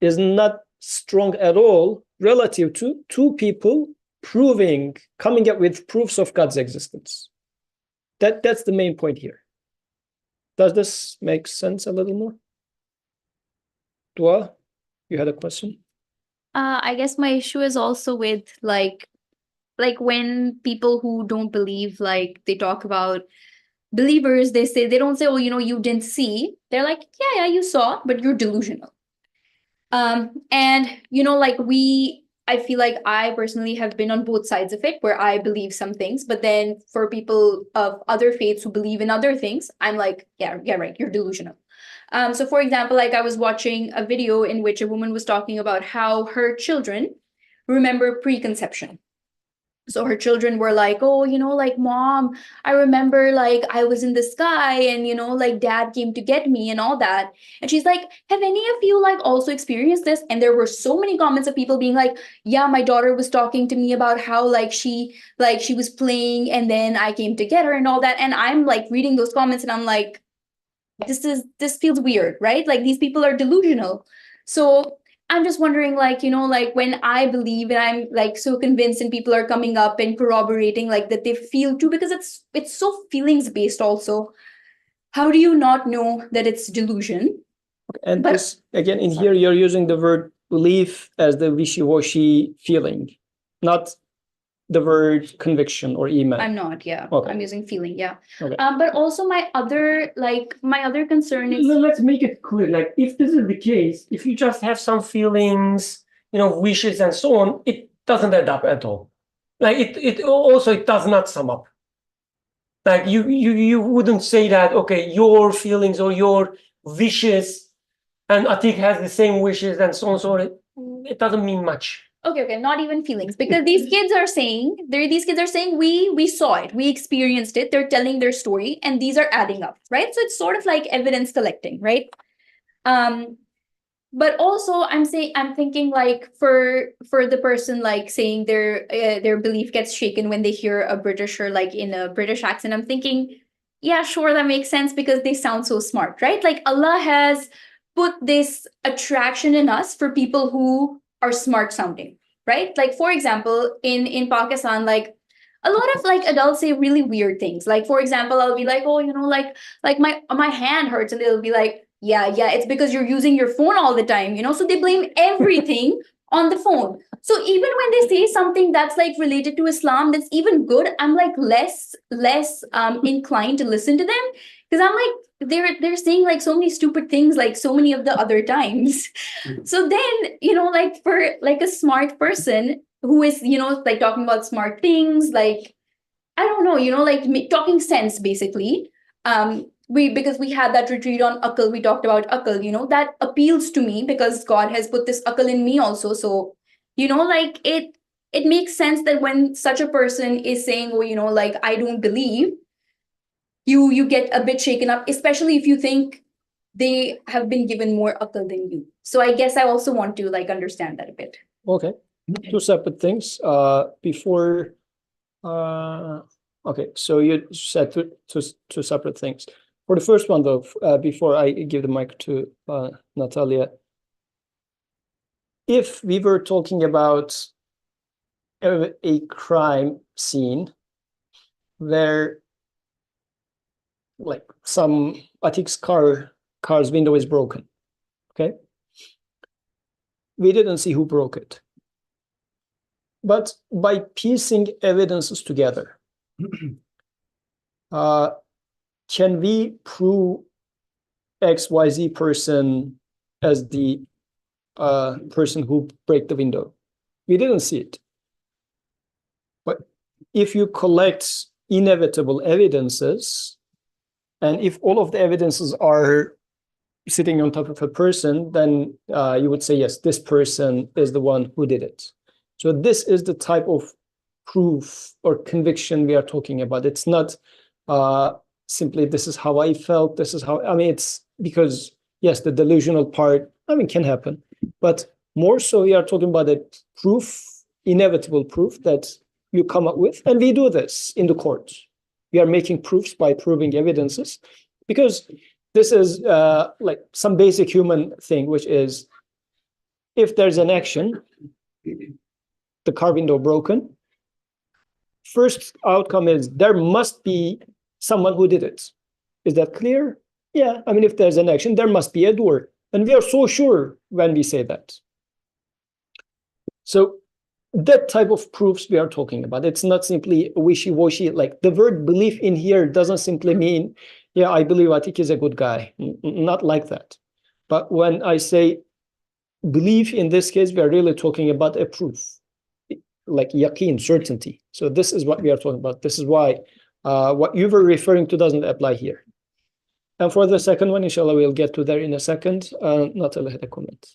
[SPEAKER 2] is not strong at all relative to two people coming up with proofs of God's existence. That's the main point here. Does this make sense a little more? Dua, you had a question?
[SPEAKER 6] I guess my issue is also with like when people who don't believe, like they talk about believers, they don't say, oh, you didn't see. They're like, yeah, you saw, but you're delusional. And like I feel like I personally have been on both sides of it where I believe some things, but then for people of other faiths who believe in other things, I'm like, yeah, right, you're delusional. So for example, like I was watching a video in which a woman was talking about how her children remember preconception. So her children were like, oh, like, Mom, I remember like I was in the sky and, like Dad came to get me and all that. And she's like, have any of you like also experienced this? And there were so many comments of people being like, yeah, my daughter was talking to me about how like she was playing and then I came to get her and all that. And I'm like reading those comments and I'm like, this feels weird, right? Like these people are delusional. So I'm just wondering, like, like when I believe and I'm like so convinced and people are coming up and corroborating like that they feel too, because it's so feelings based also. How do you not know that it's delusion?
[SPEAKER 2] And this, again, in here, you're using the word belief as the wishy-washy feeling, not the word conviction or iman.
[SPEAKER 6] I'm not, yeah.
[SPEAKER 2] Okay.
[SPEAKER 6] I'm using feeling, yeah.
[SPEAKER 2] Okay.
[SPEAKER 6] But also my other concern is
[SPEAKER 8] Let's make it clear. Like, if this is the case, if you just have some feelings, wishes and so on, it doesn't add up at all. Like it does not sum up. Like you wouldn't say that, okay, your feelings or your wishes and Atik has the same wishes and so on, so it doesn't mean much.
[SPEAKER 6] Okay, not even feelings, because these kids are saying we saw it, we experienced it, they're telling their story, and these are adding up, right? So it's sort of like evidence collecting, right? But also I'm thinking like for the person like saying their belief gets shaken when they hear a British or like in a British accent, I'm thinking, yeah, sure, that makes sense because they sound so smart, right? Like Allah has put this attraction in us for people who are smart sounding, right? Like for example, in Pakistan, like a lot of like adults say really weird things. Like for example, I'll be like, oh, like my hand hurts, and they'll be like, yeah, it's because you're using your phone all the time, so they blame everything on the phone. So even when they say something that's like related to Islam, that's even good, I'm like less inclined to listen to them, because I'm like, they're saying like so many stupid things like so many of the other times. So then, like for like a smart person who is, like talking about smart things, like, I don't know, like talking sense basically. Because we had that retreat on Aql, we talked about Aql, that appeals to me because God has put this Aql in me also. So, like it makes sense that when such a person is saying, oh, like I don't believe, you get a bit shaken up, especially if you think they have been given more Aql than you. So I guess I also want to like understand that a bit.
[SPEAKER 2] Okay, two separate things. Before Okay, so you said two separate things. For the first one, though, before I give the mic to Natalia, if we were talking about a crime scene where, like, some Atik's car's window is broken, okay? We didn't see who broke it. But by piecing evidences together, can we prove XYZ person as the person who break the window? We didn't see it. But if you collect inevitable evidences, and if all of the evidences are sitting on top of a person, then you would say, yes, this person is the one who did it. So this is the type of proof or conviction we are talking about. It's not simply, this is how I felt, this is how, I mean, it's because, yes, the delusional part, I mean, can happen. But more so, we are talking about a proof, inevitable proof that you come up with. And we do this in the court. We are making proofs by proving evidences, because this is like some basic human thing, which is, if there's an action, the car window broken, first outcome is there must be someone who did it. Is that clear? Yeah, I mean, if there's an action, there must be a doer. And we are so sure when we say that. So that type of proofs we are talking about, it's not simply wishy-washy. Like, the word belief in here doesn't simply mean, yeah, I believe Atik is a good guy. Not like that. But when I say belief in this case, we are really talking about a proof, like yaqeen, certainty. So this is what we are talking about. This is why what you were referring to doesn't apply here. And for the second one, inshallah, we'll get to there in a second. Natalia had a comment.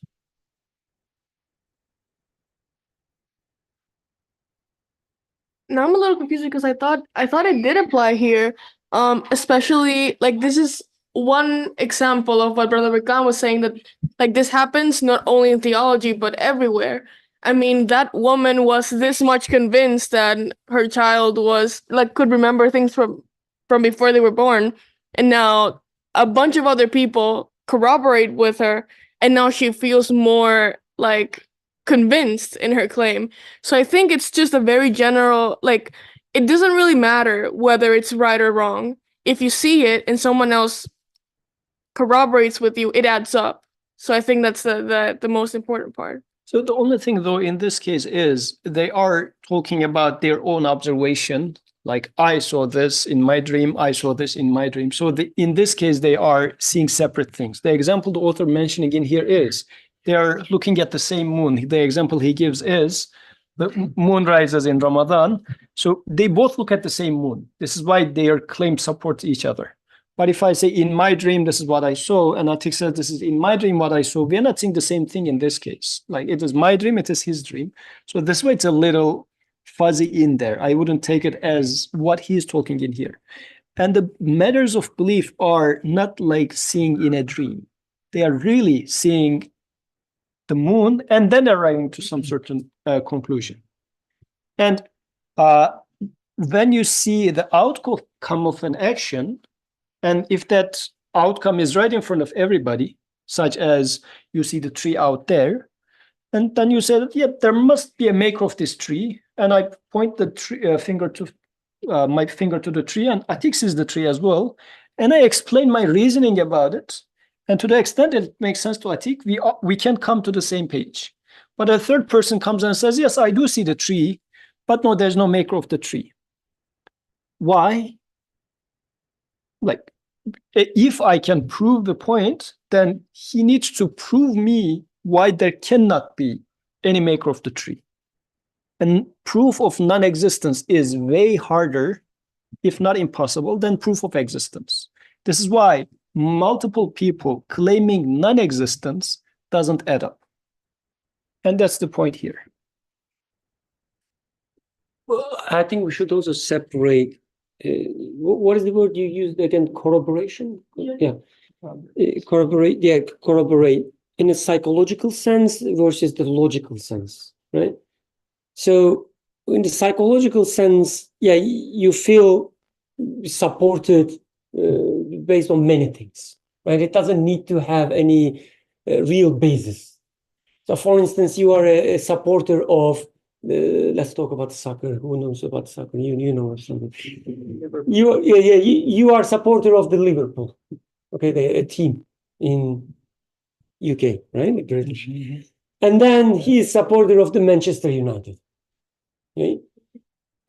[SPEAKER 5] Now I'm a little confused because I thought it did apply here. Especially, like, this is one example of what Brother Rikan was saying, that like this happens not only in theology but everywhere. I mean, that woman was this much convinced that her child was like could remember things from before they were born, and now a bunch of other people corroborate with her, and now she feels more like convinced in her claim. So I think it's just a very general, like, it doesn't really matter whether it's right or wrong. If you see it and someone else corroborates with you, it adds up. So I think that's the most important part.
[SPEAKER 2] So the only thing, though, in this case is they are talking about their own observation. Like, I saw this in my dream, I saw this in my dream. So in this case, they are seeing separate things. The example the author mentioning in here is they are looking at the same moon. The example he gives is the moon rises in Ramadan. So they both look at the same moon. This is why their claims support each other. But if I say in my dream, this is what I saw, and Atik says this is in my dream what I saw, we're not seeing the same thing in this case. Like, it is my dream, it is his dream. So this way it's a little fuzzy in there. I wouldn't take it as what he's talking in here. And the matters of belief are not like seeing in a dream. They are really seeing the moon and then arriving to some certain conclusion. And when you see the outcome of an action, and if that outcome is right in front of everybody, such as you see the tree out there, and then you say that, yeah, there must be a maker of this tree, and I point the my finger to the tree, and Atik sees the tree as well, and I explain my reasoning about it, and to the extent it makes sense to Atik, we can come to the same page. But a third person comes and says, yes, I do see the tree, but no, there's no maker of the tree. Why? Like, if I can prove the point, then he needs to prove me why there cannot be any maker of the tree. And proof of non-existence is way harder, if not impossible, than proof of existence. This is why multiple people claiming non-existence doesn't add up. And that's the point here.
[SPEAKER 8] Well, I think we should also separate. What is the word you used again? Corroboration? Yeah. Corroborate. Yeah, corroborate in a psychological sense versus the logical sense, right? So in the psychological sense, yeah, you feel supported based on many things, right? It doesn't need to have any real basis. So, for instance, you are a supporter of, let's talk about soccer. Who knows about soccer? You know something. You are a supporter of the Liverpool, okay, a team in UK, right? The British. And then he is supporter of the Manchester United. Okay?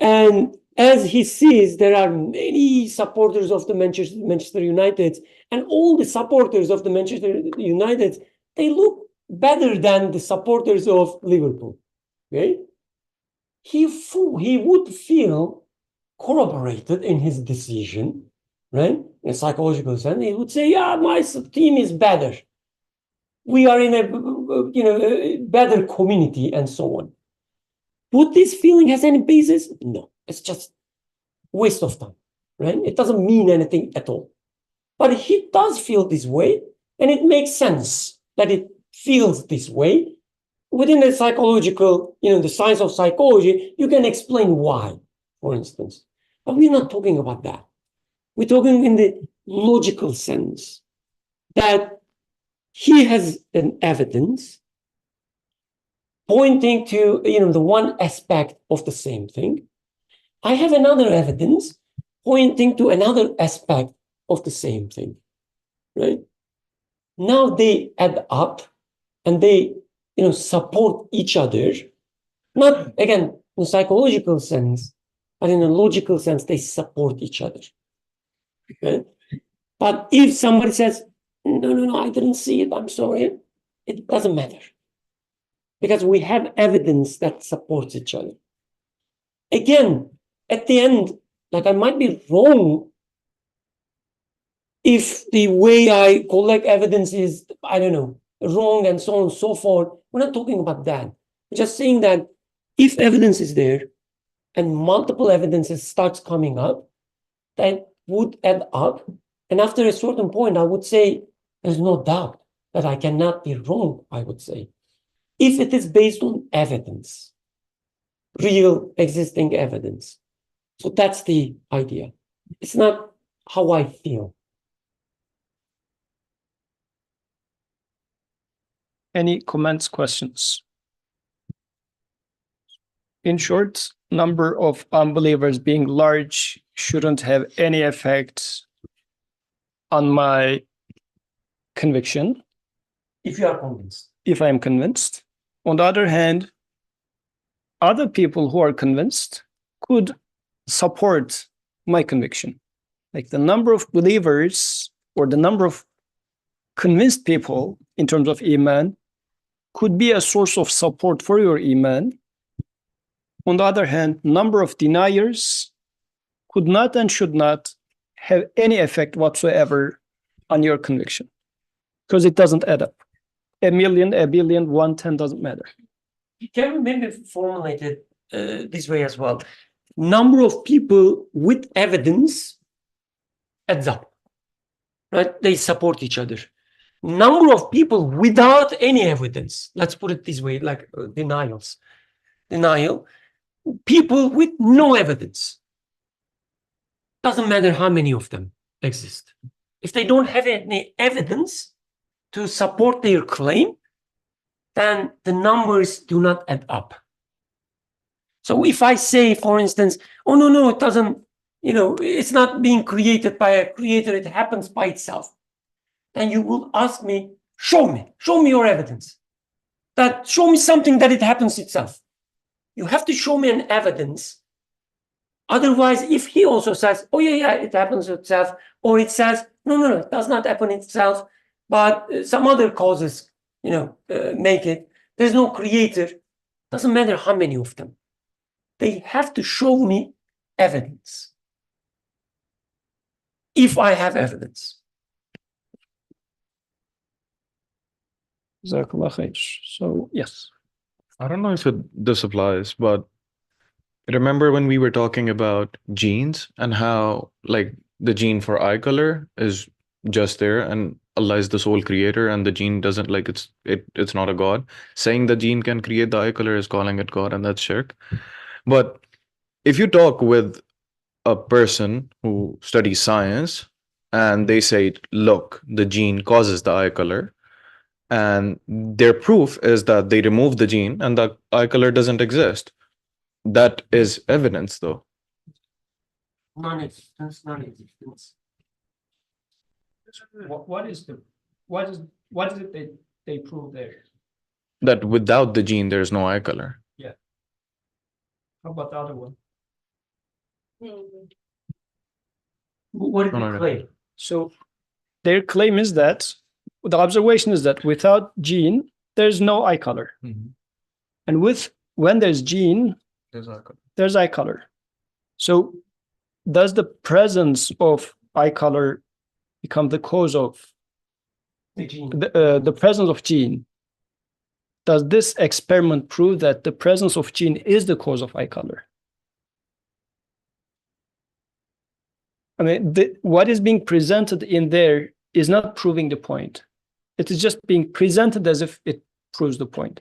[SPEAKER 8] And as he sees, there are many supporters of the Manchester United, and all the supporters of the Manchester United, they look better than the supporters of Liverpool. Okay? He would feel corroborated in his decision, right? In a psychological sense, he would say, yeah, my team is better. We are in a better community and so on. Would this feeling has any basis? No, it's just waste of time, right? It doesn't mean anything at all. But he does feel this way, and it makes sense that it feels this way. Within the psychological, the science of psychology, you can explain why, for instance. But we're not talking about that. We're talking in the logical sense that he has an evidence pointing to the one aspect of the same thing. I have another evidence pointing to another aspect of the same thing, right? Now they add up and they support each other, not again in a psychological sense, but in a logical sense, they support each other. Okay? But if somebody says, no, I didn't see it, I'm sorry, it doesn't matter. Because we have evidence that supports each other. Again, at the end, like I might be wrong if the way I collect evidence is, I don't know, wrong and so on and so forth. We're not talking about that. We're just saying that if evidence is there and multiple evidences starts coming up, that would add up. And after a certain point, I would say, there's no doubt that I cannot be wrong, I would say. If it is based on evidence, real existing evidence. So that's the idea. It's not how I feel.
[SPEAKER 2] Any comments, questions? In short, number of unbelievers being large shouldn't have any effect on my conviction.
[SPEAKER 8] If you are convinced.
[SPEAKER 2] If I am convinced. On the other hand, other people who are convinced could support my conviction. Like the number of believers or the number of convinced people in terms of Iman could be a source of support for your Iman. On the other hand, number of deniers could not and should not have any effect whatsoever on your conviction because it doesn't add up. A million, a billion, 110 doesn't matter.
[SPEAKER 8] Can we maybe formulate it this way as well? Number of people with evidence adds up, right? They support each other. Number of people without any evidence, let's put it this way, like denial. People with no evidence. Doesn't matter how many of them exist. If they don't have any evidence to support their claim, then the numbers do not add up. So if I say, for instance, oh, no, it doesn't, it's not being created by a creator, it happens by itself. Then you will ask me, show me your evidence. Show me something that it happens itself. You have to show me an evidence. Otherwise, if he also says, oh, yeah, it happens itself, or it says, no, it does not happen itself, but some other causes, make it. There's no creator. Doesn't matter how many of them. They have to show me evidence. If I have evidence.
[SPEAKER 2] So, yes.
[SPEAKER 4] I don't know if this applies, but remember when we were talking about genes and how like the gene for eye color is just there and Allah is the sole creator and the gene doesn't it's not a god. Saying the gene can create the eye color is calling it God, and that's shirk. But if you talk with a person who studies science and they say, look, the gene causes the eye color, and their proof is that they remove the gene and the eye color doesn't exist. That is evidence, though.
[SPEAKER 8] Non-existence, non-existence.
[SPEAKER 2] What is it they prove there?
[SPEAKER 4] That without the gene, there's no eye color.
[SPEAKER 2] How about the other one?
[SPEAKER 8] What did
[SPEAKER 4] No, no,
[SPEAKER 8] they
[SPEAKER 4] no.
[SPEAKER 8] claim?
[SPEAKER 2] So their claim is that the observation is that without gene, there's no eye color. And when there's gene, there's eye color. So does the presence of eye color become the cause of
[SPEAKER 8] The gene.
[SPEAKER 2] the presence of gene? Does this experiment prove that the presence of gene is the cause of eye color? I mean, what is being presented in there is not proving the point. It is just being presented as if it proves the point.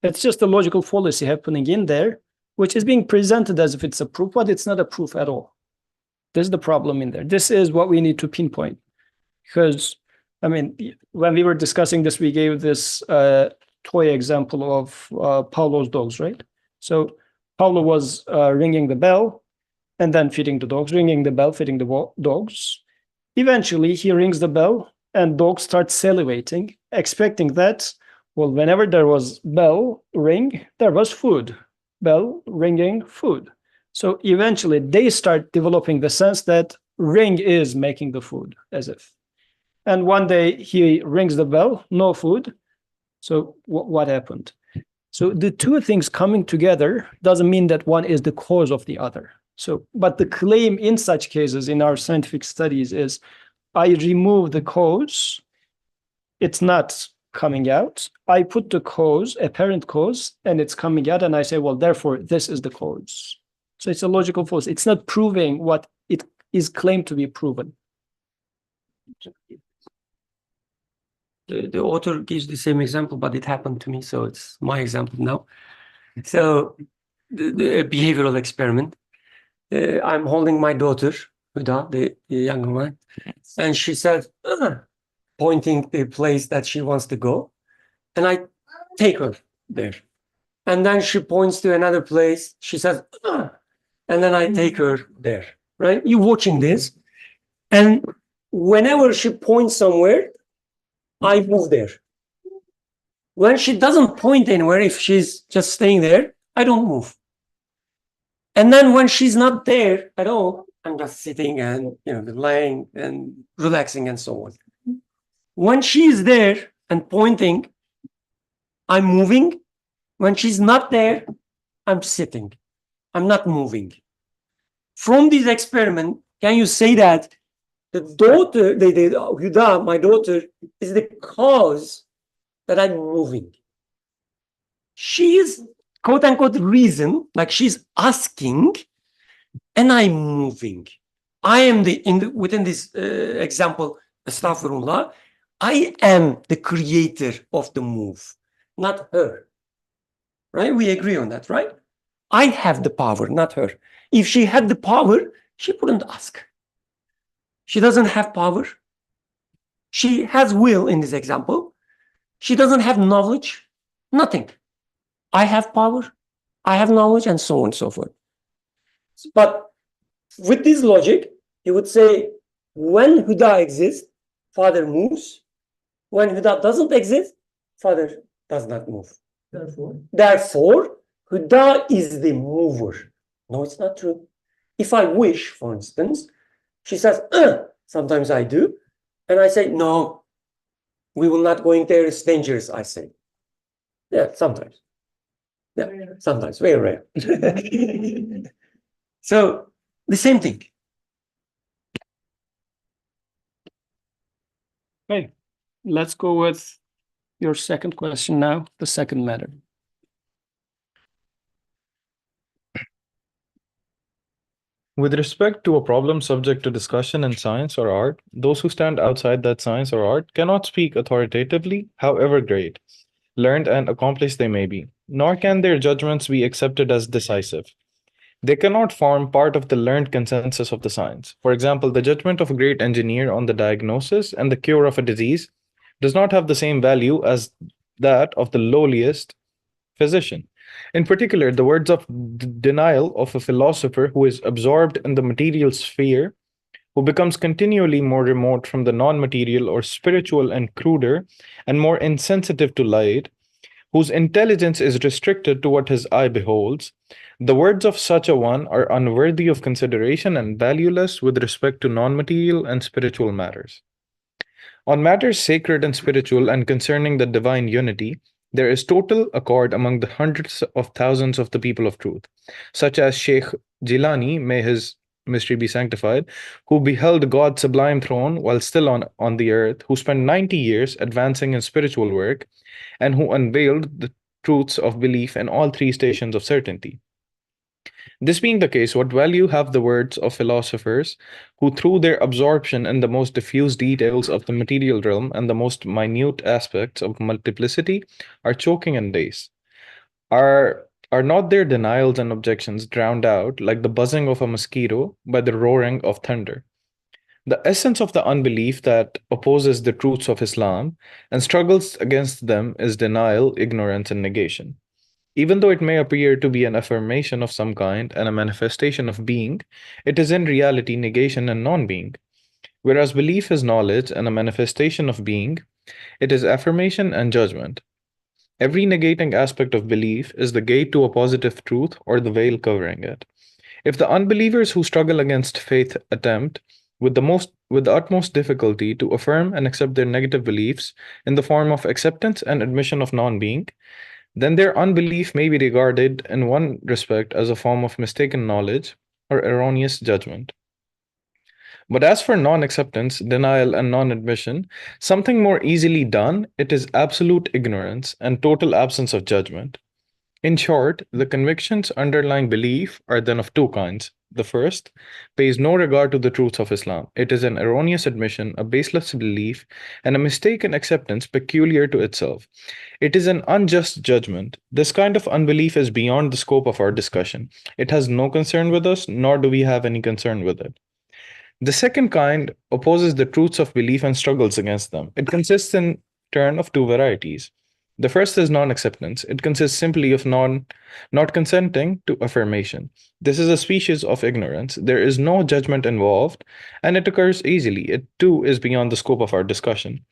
[SPEAKER 2] It's just a logical fallacy happening in there, which is being presented as if it's a proof, but it's not a proof at all. This is the problem in there. This is what we need to pinpoint. Because, I mean, when we were discussing this, we gave this toy example of Paulo's dogs, right? So Paulo was ringing the bell and then feeding the dogs, ringing the bell, feeding the dogs. Eventually, he rings the bell and dogs start salivating, expecting that, well, whenever there was bell ring, there was food. Bell ringing, food. So eventually, they start developing the sense that ring is making the food, as if. And one day, he rings the bell, no food. So what happened? So the two things coming together doesn't mean that one is the cause of the other. So, but the claim in such cases in our scientific studies is, I remove the cause, it's not coming out. I put the cause, apparent cause, and it's coming out, and I say, well, therefore, this is the cause. So it's a logical false. It's not proving what it is claimed to be proven.
[SPEAKER 8] The author gives the same example, but it happened to me, so it's my example now. So the behavioral experiment. I'm holding my daughter, Huda, the younger one, and she said, pointing the place that she wants to go, and I take her there. And then she points to another place. She says, and then I take her there. Right? You're watching this, and whenever she points somewhere, I move there. When she doesn't point anywhere, if she's just staying there, I don't move. And then when she's not there at all, I'm just sitting and laying and relaxing and so on. When she's there and pointing, I'm moving. When she's not there, I'm sitting. I'm not moving. From this experiment, can you say that the daughter, Huda, my daughter, is the cause that I'm moving? She is quote unquote reason, like she's asking, and I'm moving. I am within this example, astaghfirullah, I am the creator of the move, not her. Right? We agree on that, right? I have the power, not her. If she had the power, she wouldn't ask. She doesn't have power. She has will in this example. She doesn't have knowledge, nothing. I have power, I have knowledge, and so on and so forth. But with this logic, you would say, when Huda exists, father moves. When Huda doesn't exist, father does not move. Therefore, Huda is the mover. No, it's not true. If I wish, for instance, she says, sometimes I do, and I say, no, we will not go in there, it's dangerous, I say. Yeah, sometimes. Yeah, sometimes, very rare. So, the same thing.
[SPEAKER 2] Okay, let's go with your second question now, the second matter.
[SPEAKER 4] With respect to a problem subject to discussion in science or art, those who stand outside that science or art cannot speak authoritatively, however great, learned, and accomplished they may be, nor can their judgments be accepted as decisive. They cannot form part of the learned consensus of the science. For example, the judgment of a great engineer on the diagnosis and the cure of a disease does not have the same value as that of the lowliest physician. In particular, the words of denial of a philosopher who is absorbed in the material sphere, who becomes continually more remote from the non-material or spiritual and cruder and more insensitive to light, whose intelligence is restricted to what his eye beholds, the words of such a one are unworthy of consideration and valueless with respect to non-material and spiritual matters. On matters sacred and spiritual and concerning the divine unity, there is total accord among the hundreds of thousands of the people of truth, such as Sheikh Jilani, may his mystery be sanctified, who beheld God's sublime throne while still on the earth, who spent 90 years advancing in spiritual work, and who unveiled the truths of belief in all three stations of certainty. This being the case, what value have the words of philosophers who, through their absorption in the most diffuse details of the material realm and the most minute aspects of multiplicity, are choking in days? Are not their denials and objections drowned out like the buzzing of a mosquito by the roaring of thunder? The essence of the unbelief that opposes the truths of Islam and struggles against them is denial, ignorance, and negation. Even though it may appear to be an affirmation of some kind and a manifestation of being, it is in reality negation and non-being. Whereas belief is knowledge and a manifestation of being, it is affirmation and judgment. Every negating aspect of belief is the gate to a positive truth or the veil covering it. If the unbelievers who struggle against faith attempt with the utmost difficulty to affirm and accept their negative beliefs in the form of acceptance and admission of non-being, then their unbelief may be regarded in one respect as a form of mistaken knowledge or erroneous judgment. But as for non-acceptance, denial, and non-admission, something more easily done, it is absolute ignorance and total absence of judgment. In short, the convictions underlying belief are then of two kinds. The first pays no regard to the truths of Islam. It is an erroneous admission, a baseless belief, and a mistaken acceptance peculiar to itself. It is an unjust judgment. This kind of unbelief is beyond the scope of our discussion. It has no concern with us, nor do we have any concern with it. The second kind opposes the truths of belief and struggles against them. It consists in turn of two varieties. The first is non-acceptance. It consists simply of not consenting to affirmation. This is a species of ignorance. There is no judgment involved, and it occurs easily. It too is beyond the scope of our discussion.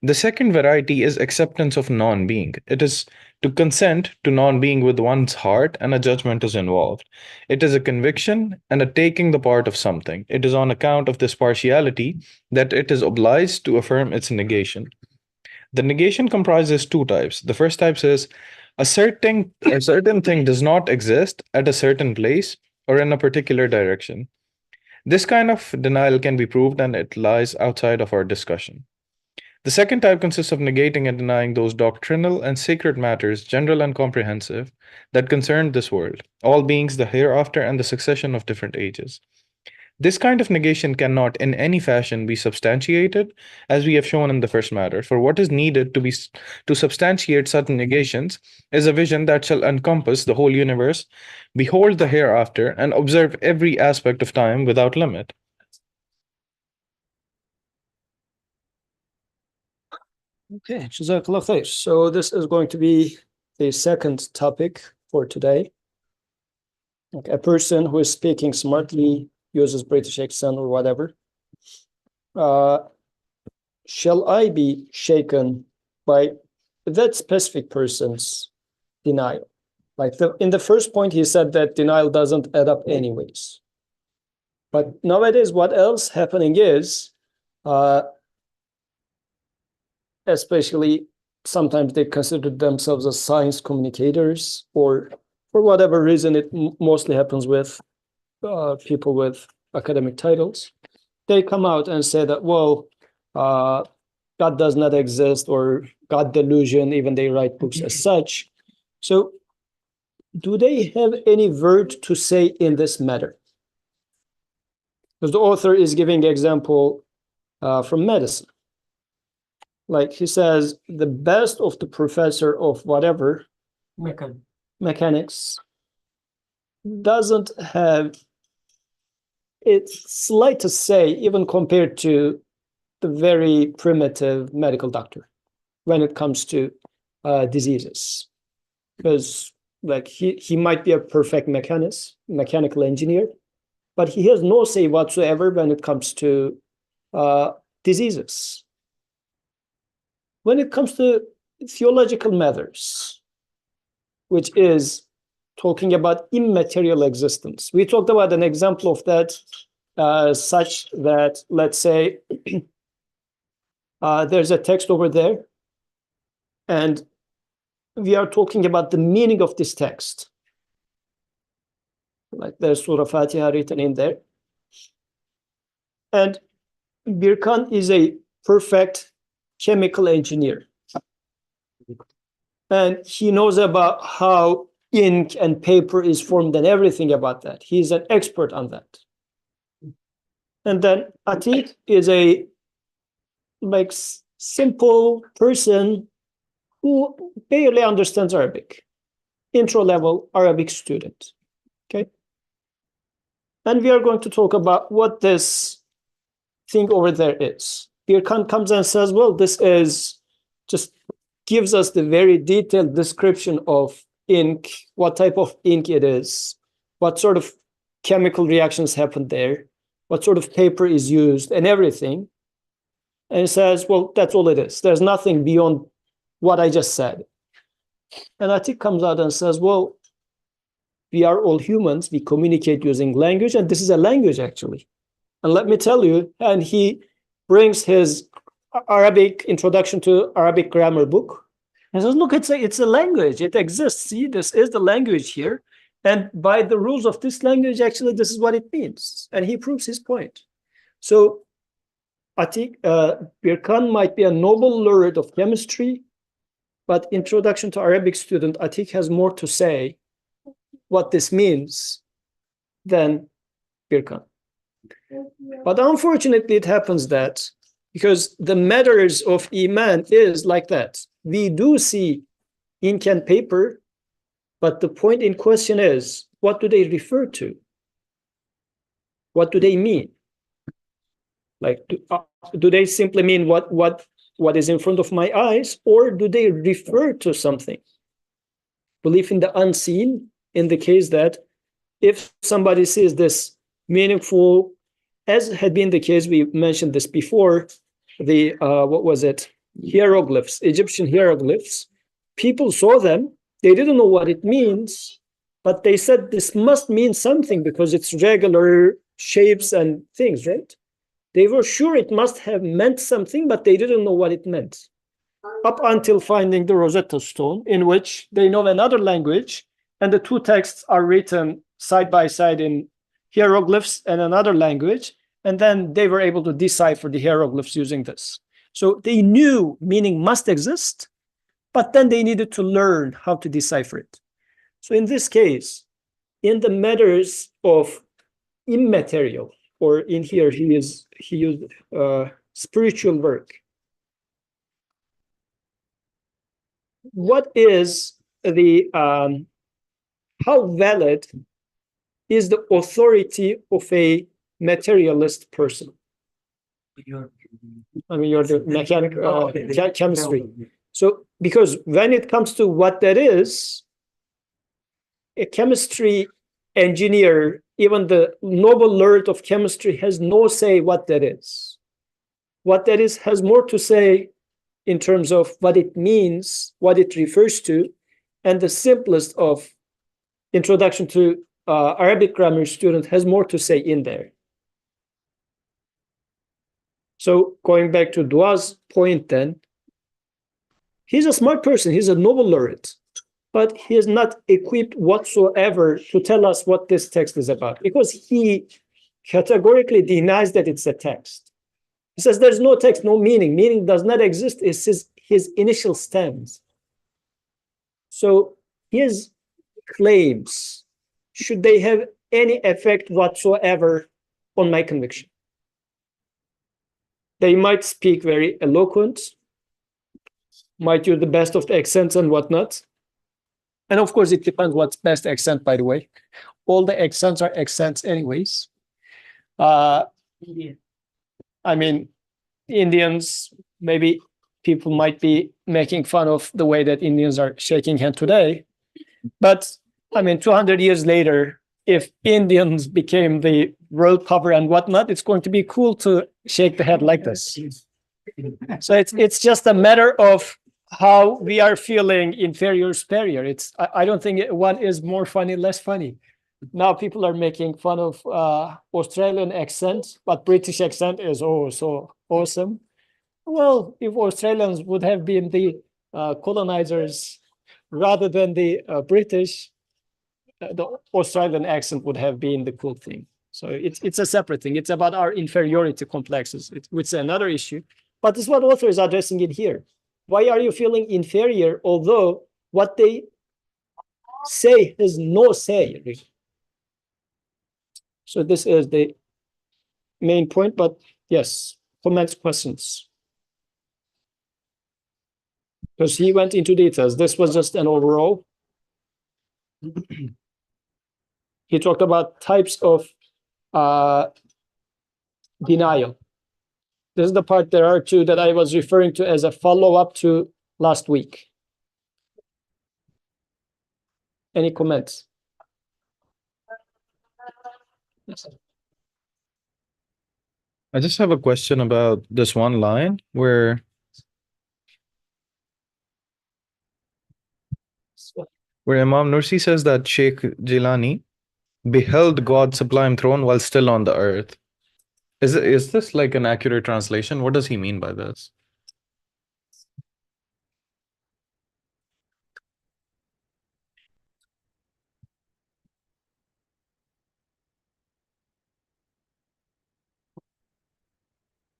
[SPEAKER 4] The second variety is acceptance of non-being. It is to consent to non-being with one's heart, and a judgment is involved. It is a conviction and a taking the part of something. It is on account of this partiality that it is obliged to affirm its negation. The negation comprises two types. The first type says a certain thing does not exist at a certain place or in a particular direction. This kind of denial can be proved, and it lies outside of our discussion. The second type consists of negating and denying those doctrinal and sacred matters, general and comprehensive, that concern this world, all beings, the hereafter, and the succession of different ages. This kind of negation cannot in any fashion be substantiated, as we have shown in the first matter. For what is needed to substantiate certain negations is a vision that shall encompass the whole universe, behold the hereafter, and observe every aspect of time without limit.
[SPEAKER 2] Okay, Jazakallah khair. So this is going to be the second topic for today. Okay, a person who is speaking smartly, uses British accent or whatever. Shall I be shaken by that specific person's denial? Like in the first point, he said that denial doesn't add up anyways. But nowadays, what else happening is, especially sometimes they consider themselves as science communicators, or for whatever reason, it mostly happens with people with academic titles. They come out and say that, well, God does not exist, or God delusion, even they write books as such. So do they have any word to say in this matter? Because the author is giving example from medicine. Like he says, the best of the professor of whatever, mechanics, doesn't have its slightest say, even compared to the very primitive medical doctor when it comes to diseases. Because like he might be a perfect mechanical engineer, but he has no say whatsoever when it comes to diseases. When it comes to theological matters, which is talking about immaterial existence, we talked about an example of that, such that, let's say, there's a text over there, and we are talking about the meaning of this text. Like there's Surah Fatiha written in there. And Birkan is a perfect chemical engineer. And he knows about how ink and paper is formed and everything about that. He's an expert on that. And then Atik is a like simple person who barely understands Arabic, intro level Arabic student. Okay. And we are going to talk about what this thing over there is. Birkan comes and says, well, this is just gives us the very detailed description of ink, what type of ink it is, what sort of chemical reactions happen there, what sort of paper is used, and everything. And he says, well, that's all it is. There's nothing beyond what I just said. And Atik comes out and says, well, we are all humans. We communicate using language, and this is a language, actually. And let me tell you, and he brings his Arabic introduction to Arabic grammar book. And says, look, it's a language. It exists. See, this is the language here. And by the rules of this language, actually, this is what it means. And he proves his point. So Atik, Birkan might be a Nobel laureate of chemistry, but introduction to Arabic student, Atik has more to say what this means than Birkan. But unfortunately, it happens that because the matters of Iman is like that. We do see ink and paper, but the point in question is, what do they refer to? What do they mean? Like, do they simply mean what is in front of my eyes, or do they refer to something? Belief in the unseen, in the case that if somebody sees this meaningful, as had been the case, we mentioned this before, the, what was it? Hieroglyphs, Egyptian hieroglyphs. People saw them. They didn't know what it means, but they said this must mean something because it's regular shapes and things, right? They were sure it must have meant something, but they didn't know what it meant. Up until finding the Rosetta Stone, in which they know another language, and the two texts are written side by side in hieroglyphs and another language, and then they were able to decipher the hieroglyphs using this. So they knew meaning must exist, but then they needed to learn how to decipher it. So in this case, in the matters of immaterial, or in here he used spiritual work. What is the how valid is the authority of a materialist person? I mean, you're the mechanic, chemistry. So, because when it comes to what that is, a chemistry engineer, even the Nobel laureate of chemistry, has no say what that is. What that is has more to say in terms of what it means, what it refers to, and the simplest of introduction to Arabic grammar student has more to say in there. So going back to Dua's point then, he's a smart person, he's a Nobel laureate, but he is not equipped whatsoever to tell us what this text is about, because he categorically denies that it's a text. He says there's no text, no meaning. Meaning does not exist. It's his initial stance. So his claims, should they have any effect whatsoever on my conviction? They might speak very eloquent, might use the best of the accents and whatnot, And of course, it depends what's best accent, by the way. All the accents are accents anyways. I mean, Indians, maybe people might be making fun of the way that Indians are shaking hand today. But I mean, 200 years later, if Indians became the world power and whatnot, it's going to be cool to shake the head like this. So it's just a matter of how we are feeling inferior, superior. I don't think one is more funny, less funny. Now people are making fun of Australian accent, but British accent is oh so awesome. Well, if Australians would have been the colonizers rather than the British, the Australian accent would have been the cool thing. So it's a separate thing. It's about our inferiority complexes, which is another issue. But this is what author is addressing it here. Why are you feeling inferior, although what they say has no say, really? So this is the main point, but yes, comments, questions. Because he went into details. This was just an overall. He talked about types of denial. This is the part there are two that I was referring to as a follow-up to last week. Any comments? Yes.
[SPEAKER 4] I just have a question about this one line where Imam Nursi says that Sheikh Jilani beheld God's sublime throne while still on the earth. Is this like an accurate translation? What does he mean by this?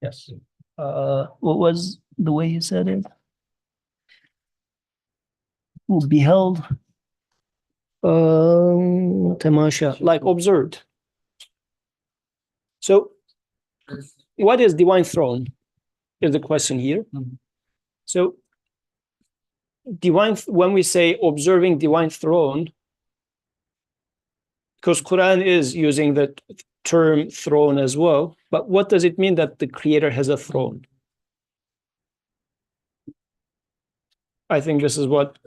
[SPEAKER 2] Yes. What was the way he said it? Who beheld tamasha, like observed. So what is divine throne is the question here. So divine, when we say observing divine throne, because Quran is using the term throne as well, but what does it mean that the creator has a throne? I think this is what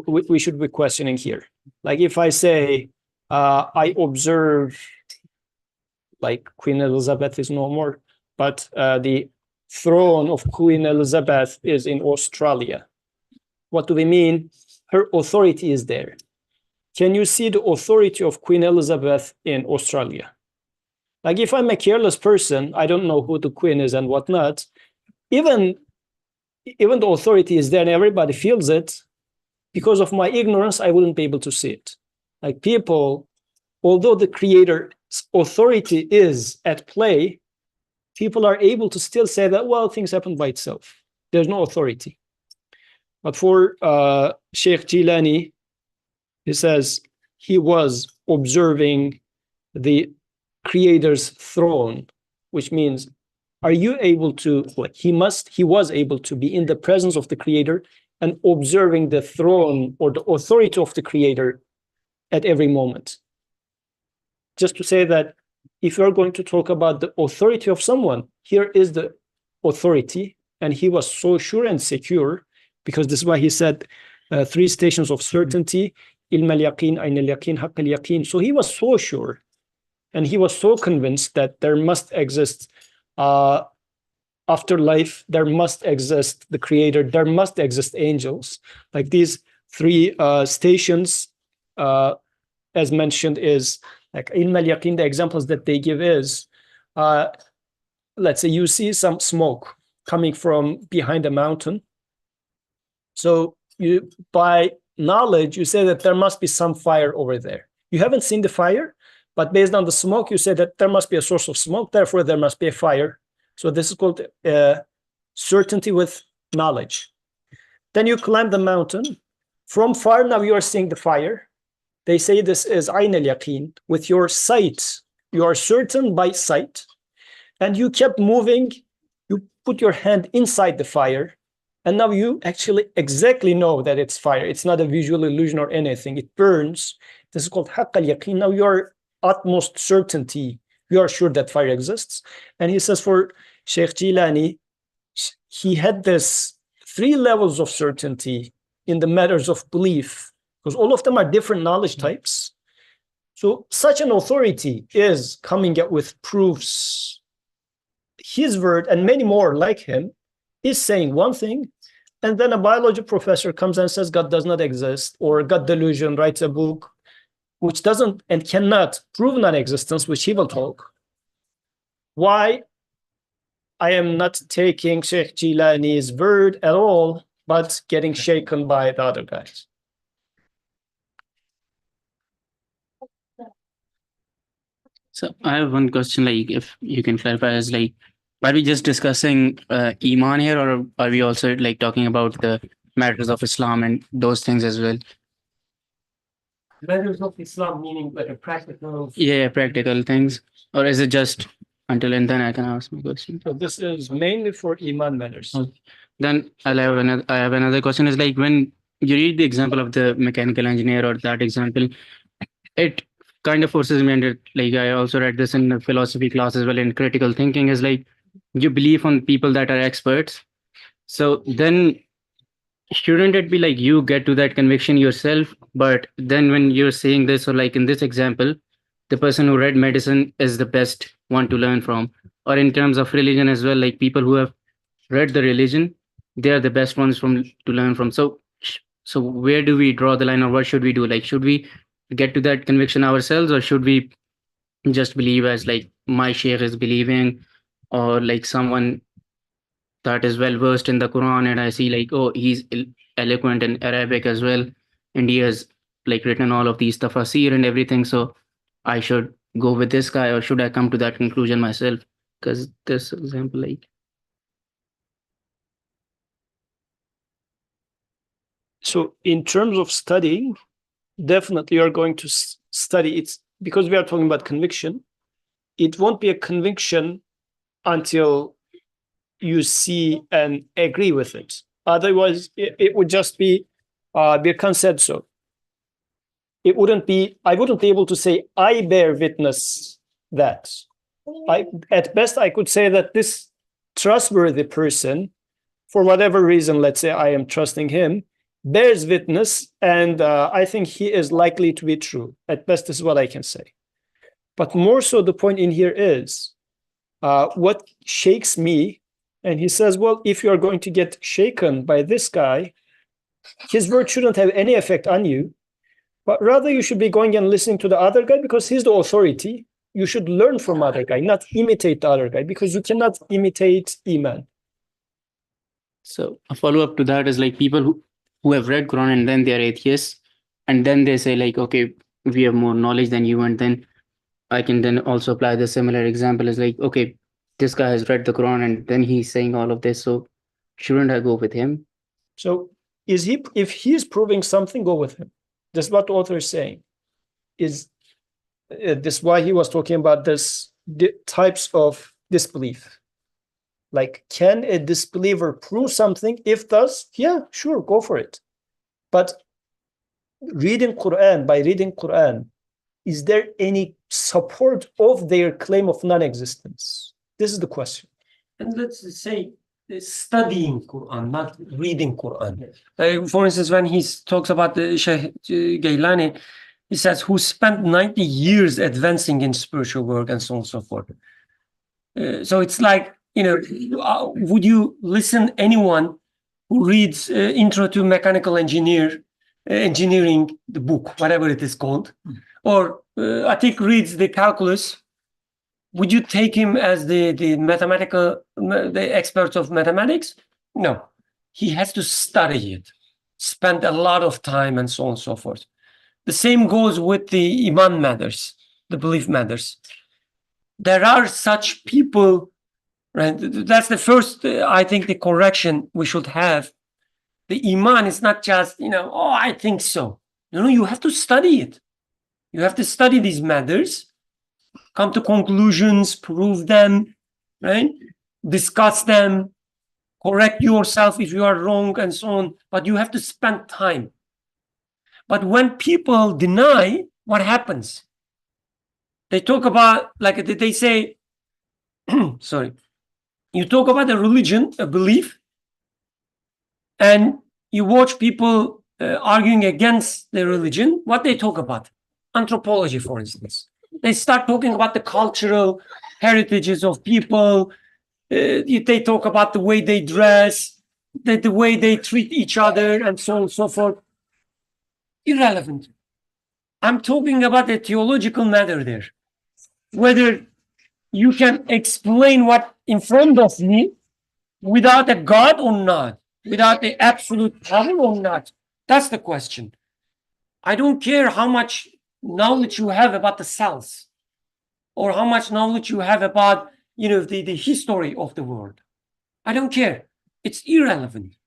[SPEAKER 2] we should be questioning here. Like if I say, I observe, like Queen Elizabeth is no more, but the throne of Queen Elizabeth is in Australia. What do we mean? Her authority is there. Can you see the authority of Queen Elizabeth in Australia? Like if I'm a careless person, I don't know who the queen is and whatnot, even the authority is there and everybody feels it, because of my ignorance, I wouldn't be able to see it. Like people, although the creator's authority is at play, people are able to still say that, well, things happen by itself. There's no authority. But for Sheikh Jilani, he says he was observing the creator's throne, which means, are you able to, like he was able to be in the presence of the creator and observing the throne or the authority of the creator at every moment. Just to say that if you're going to talk about the authority of someone, here is the authority, and he was so sure and secure, because this is why he said 3 stations of certainty, ilm al-yaqeen, ayn al-yaqeen, haqq al-yaqeen. So he was so sure, and he was so convinced that there must exist afterlife, there must exist the creator, there must exist angels. Like these 3 stations, as mentioned, is like ilm al-yaqeen. The examples that they give is, let's say you see some smoke coming from behind a mountain. So you, by knowledge, you say that there must be some fire over there. You haven't seen the fire, but based on the smoke, you say that there must be a source of smoke, therefore there must be a fire. So this is called certainty with knowledge. Then you climb the mountain. From far, now you are seeing the fire. They say this is ayn al-yaqeen. With your sight, you are certain by sight. And you kept moving. You put your hand inside the fire. And now you actually exactly know that it's fire. It's not a visual illusion or anything. It burns. This is called haqq al-yaqeen. Now your utmost certainty, you are sure that fire exists. And he says for Sheikh Jilani, he had this 3 levels of certainty in the matters of belief, because all of them are different knowledge types. So such an authority is coming up with proofs. His word and many more like him is saying one thing, and then a biology professor comes and says God does not exist, or God delusion, writes a book which doesn't and cannot prove non-existence, which he will talk. Why I am not taking Sheikh Jilani's word at all, but getting shaken by the other guys.
[SPEAKER 7] So I have one question, like if you can clarify, is like, are we just discussing Iman here, or are we also like talking about the matters of Islam and those things as well?
[SPEAKER 8] Matters of Islam, meaning like a practical.
[SPEAKER 7] Yeah, practical things, or is it just until and then I can ask my question?
[SPEAKER 2] So this is mainly for Iman matters.
[SPEAKER 7] Okay. Then I have another question, is like when you read the example of the mechanical engineer or that example, it kind of forces me under, like I also read this in the philosophy class as well, in critical thinking, is like you believe on people that are experts. So then shouldn't it be like you get to that conviction yourself? But then when you're saying this, or like in this example, the person who read medicine is the best one to learn from. Or in terms of religion as well, like people who have read the religion, they are the best ones to learn from. So where do we draw the line, or what should we do? Like, should we get to that conviction ourselves, or should we just believe as like my sheikh is believing, or like someone that is well versed in the Quran, and I see like, oh, he's eloquent in Arabic as well, and he has like written all of these tafsir and everything, so I should go with this guy, or should I come to that conclusion myself? Because this example, like,
[SPEAKER 2] So in terms of studying, definitely you're going to study it, because we are talking about conviction. It won't be a conviction until you see and agree with it. Otherwise, it would just be Birkan said so. It wouldn't be, I wouldn't be able to say, I bear witness that. At best, I could say that this trustworthy person, for whatever reason, let's say I am trusting him, bears witness, and I think he is likely to be true. At best, this is what I can say. But more so, the point in here is what shakes me. And he says, well, if you are going to get shaken by this guy, his word shouldn't have any effect on you, but rather you should be going and listening to the other guy, because he's the authority. You should learn from other guy, not imitate the other guy, because you cannot imitate Iman.
[SPEAKER 7] so a follow-up to that is like people who have read Quran and then they're atheists, and then they say like, okay, we have more knowledge than you, and then I can then also apply the similar example as like, okay, this guy has read the Quran and then he's saying all of this, so shouldn't I go with him?
[SPEAKER 2] So if he is proving something, go with him. That's what the author is saying. Is this why he was talking about this types of disbelief? Like, can a disbeliever prove something? If does, yeah, sure, go for it. But by reading Quran, is there any support of their claim of non-existence? This is the question.
[SPEAKER 8] And let's say studying Quran, not reading Quran. For instance, when he talks about the Sheikh Gailani, he says, who spent 90 years advancing in spiritual work and so on and so forth. So it's like, would you listen anyone who reads Intro to Mechanical Engineering, the book, whatever it is called, or Atik reads the calculus? Would you take him as the expert of mathematics? No, he has to study it, spend a lot of time, and so on and so forth. The same goes with the Iman matters, the belief matters. There are such people, right? That's the first, I think, the correction we should have. The Iman is not just, oh, I think so. No, you have to study it. You have to study these matters, come to conclusions, prove them, right? Discuss them, correct yourself if you are wrong and so on, but you have to spend time. But when people deny, what happens? They talk about, like they say, sorry, you talk about a religion, a belief, and you watch people arguing against the religion. What they talk about? Anthropology, for instance. They start talking about the cultural heritages of people. They talk about the way they dress, the way they treat each other, and so on and so forth. Irrelevant. I'm talking about a theological matter there. Whether you can explain what in front of me without a God or not, without the absolute power or not. That's the question. I don't care how much knowledge you have about the cells or how much knowledge you have about, the history of the world. I don't care. It's irrelevant.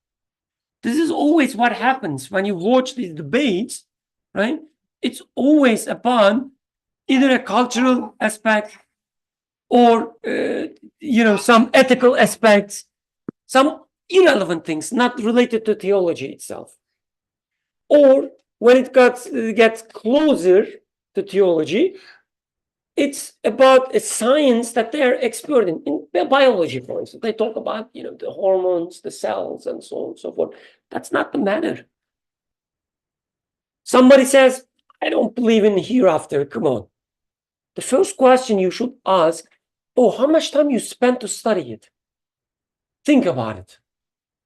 [SPEAKER 8] This is always what happens when you watch these debates, right? It's always upon either a cultural aspect or, some ethical aspects, some irrelevant things not related to theology itself. Or when it gets closer to theology, it's about a science that they're expert in biology, for instance. They talk about, the hormones, the cells, and so on and so forth. That's not the matter. Somebody says, I don't believe in hereafter. Come on. The first question you should ask, how much time you spent to study it? Think about it.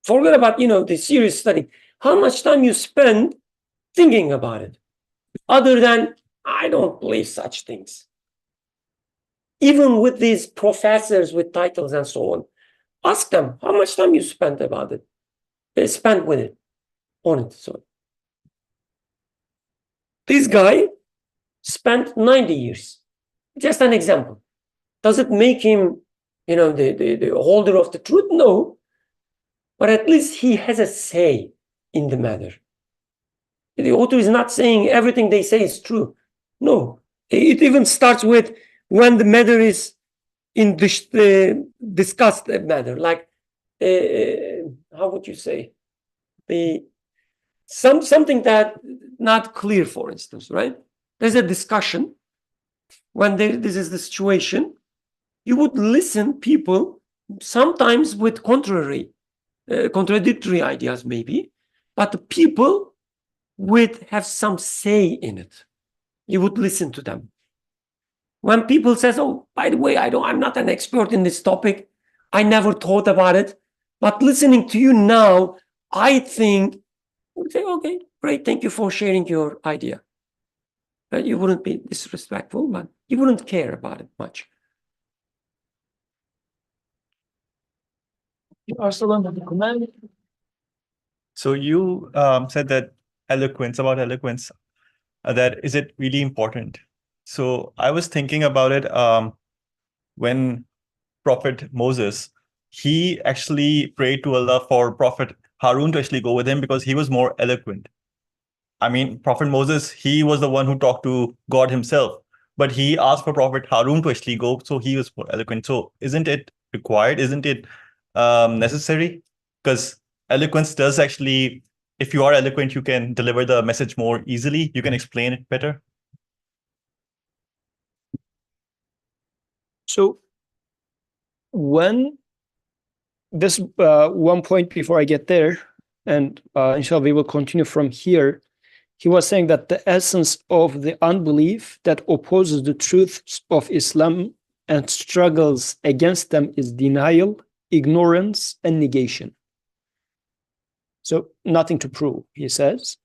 [SPEAKER 8] Forget about, the serious study. How much time you spend thinking about it? Other than, I don't believe such things. Even with these professors with titles and so on, ask them how much time you spent about it. Spent with it, on it. Sorry. This guy spent 90 years. Just an example. Does it make him, the holder of the truth? No. But at least he has a say in the matter. The author is not saying everything they say is true. No. It even starts with when the matter is in discussed matter, like how would you say, something that not clear, for instance, right? There's a discussion when this is the situation. You would listen people sometimes with contradictory ideas, maybe, but the people would have some say in it. You would listen to them. When people says, by the way, I'm not an expert in this topic. I never thought about it. But listening to you now, I think, would say, okay, great. Thank you for sharing your idea. But you wouldn't be disrespectful, but you wouldn't care about it much.
[SPEAKER 9] So you said that about eloquence, that is it really important? So I was thinking about it when Prophet Moses, he actually prayed to Allah for Prophet Harun to actually go with him because he was more eloquent. I mean, Prophet Moses, he was the one who talked to God himself, but he asked for Prophet Harun to actually go, so he was more eloquent. So isn't it required? Isn't it necessary? Because eloquence does actually, if you are eloquent, you can deliver the message more easily. You can explain it better.
[SPEAKER 2] So when this one point before I get there, and inshallah we will continue from here, he was saying that the essence of the unbelief that opposes the truths of Islam and struggles against them is denial, ignorance, and negation. So nothing to prove, he says.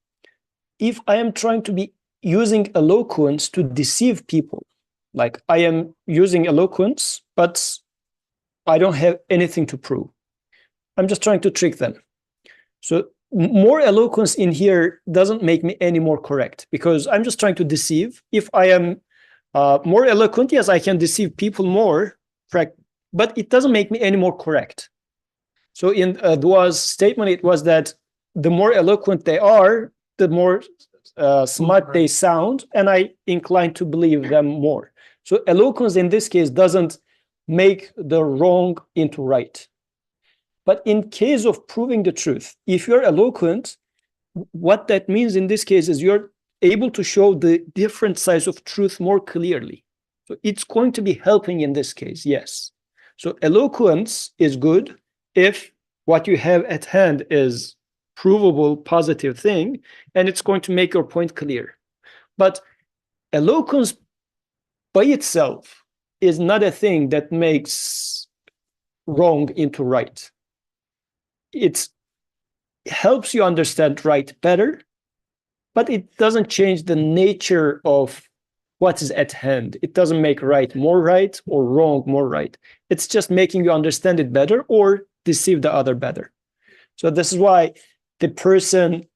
[SPEAKER 2] If I am trying to be using eloquence to deceive people, like I am using eloquence, but I don't have anything to prove. I'm just trying to trick them. So more eloquence in here doesn't make me any more correct because I'm just trying to deceive. If I am more eloquent, yes, I can deceive people more, but it doesn't make me any more correct. So in Dua's statement, it was that the more eloquent they are, the more smart they sound, and I incline to believe them more. So eloquence in this case doesn't make the wrong into right. But in case of proving the truth, if you're eloquent, what that means in this case is you're able to show the different sides of truth more clearly. So it's going to be helping in this case, yes. So eloquence is good if what you have at hand is provable, positive thing, and it's going to make your point clear. But eloquence by itself is not a thing that makes wrong into right. It helps you understand right better, but it doesn't change the nature of what is at hand. It doesn't make right more right or wrong more right. It's just making you understand it better or deceive the other better. So this is why the person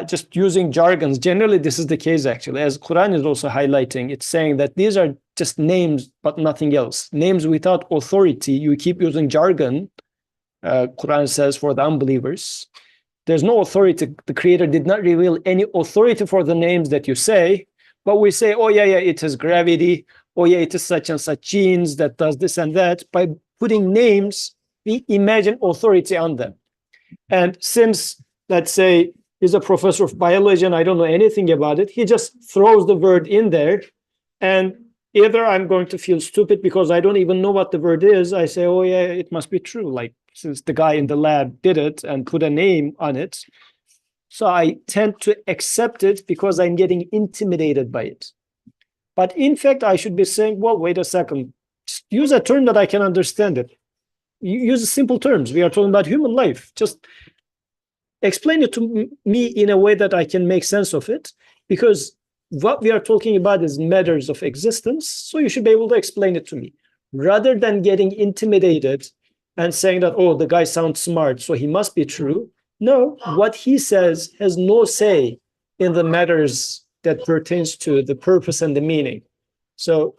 [SPEAKER 2] just using jargons, generally this is the case actually, as Quran is also highlighting, it's saying that these are just names but nothing else. Names without authority, you keep using jargon, Quran says, for the unbelievers. There's no authority. The Creator did not reveal any authority for the names that you say, but we say, oh yeah, it is gravity, oh yeah, it is such and such genes that does this and that. By putting names, we imagine authority on them. And since, let's say, he's a professor of biology and I don't know anything about it, he just throws the word in there, and either I'm going to feel stupid because I don't even know what the word is. I say, oh yeah, it must be true. Like, since the guy in the lab did it and put a name on it. So I tend to accept it because I'm getting intimidated by it. But in fact, I should be saying, well, wait a second, just use a term that I can understand it. Use simple terms. We are talking about human life. Just explain it to me in a way that I can make sense of it, because what we are talking about is matters of existence. So you should be able to explain it to me rather than getting intimidated and saying that, oh, the guy sounds smart, so he must be true. No, what he says has no say in the matters that pertains to the purpose and the meaning. So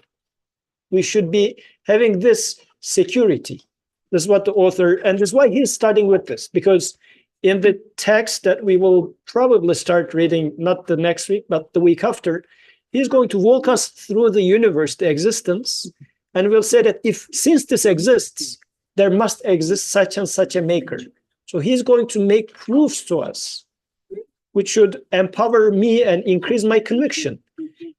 [SPEAKER 2] we should be having this security. This is what the author, and this is why he's starting with this, because in the text that we will probably start reading, not the next week, but the week after, he's going to walk us through the universe, the existence, and we'll say that since this exists, there must exist such and such a maker. So he's going to make proofs to us, which should empower me and increase my conviction.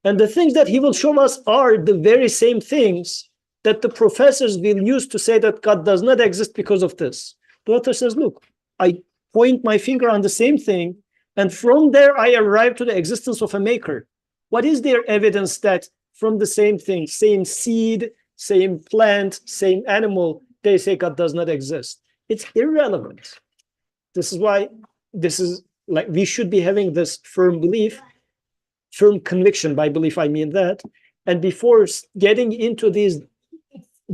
[SPEAKER 2] And the things that he will show us are the very same things that the professors will use to say that God does not exist because of this. The author says, look, I point my finger on the same thing, and from there I arrive to the existence of a maker. What is their evidence that from the same thing, same seed, same plant, same animal, they say God does not exist? It's irrelevant. This is why this is like, we should be having this firm belief, firm conviction. By belief, I mean that. And before getting into this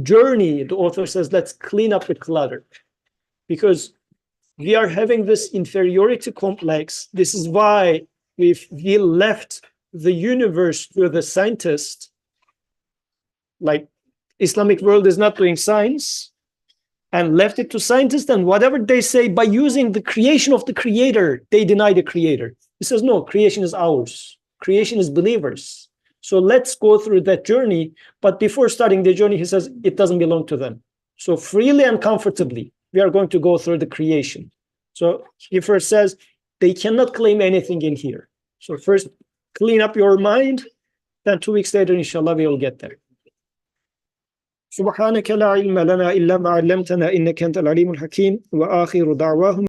[SPEAKER 2] journey, the author says, let's clean up the clutter, because we are having this inferiority complex. This is why we left the universe to the scientist. Like, Islamic world is not doing science, and left it to scientists, and whatever they say, by using the creation of the Creator, they deny the Creator. He says, no, creation is ours. Creation is believers. So let's go through that journey. But before starting the journey, he says, it doesn't belong to them. So freely and comfortably, we are going to go through the creation. So he first says, they cannot claim anything in here. So first, clean up your mind. Then 2 weeks later, inshallah, we will get there. سبحانك لا علم لنا إلا ما علمتنا إنك أنت العليم الحكيم وآخر دعواهم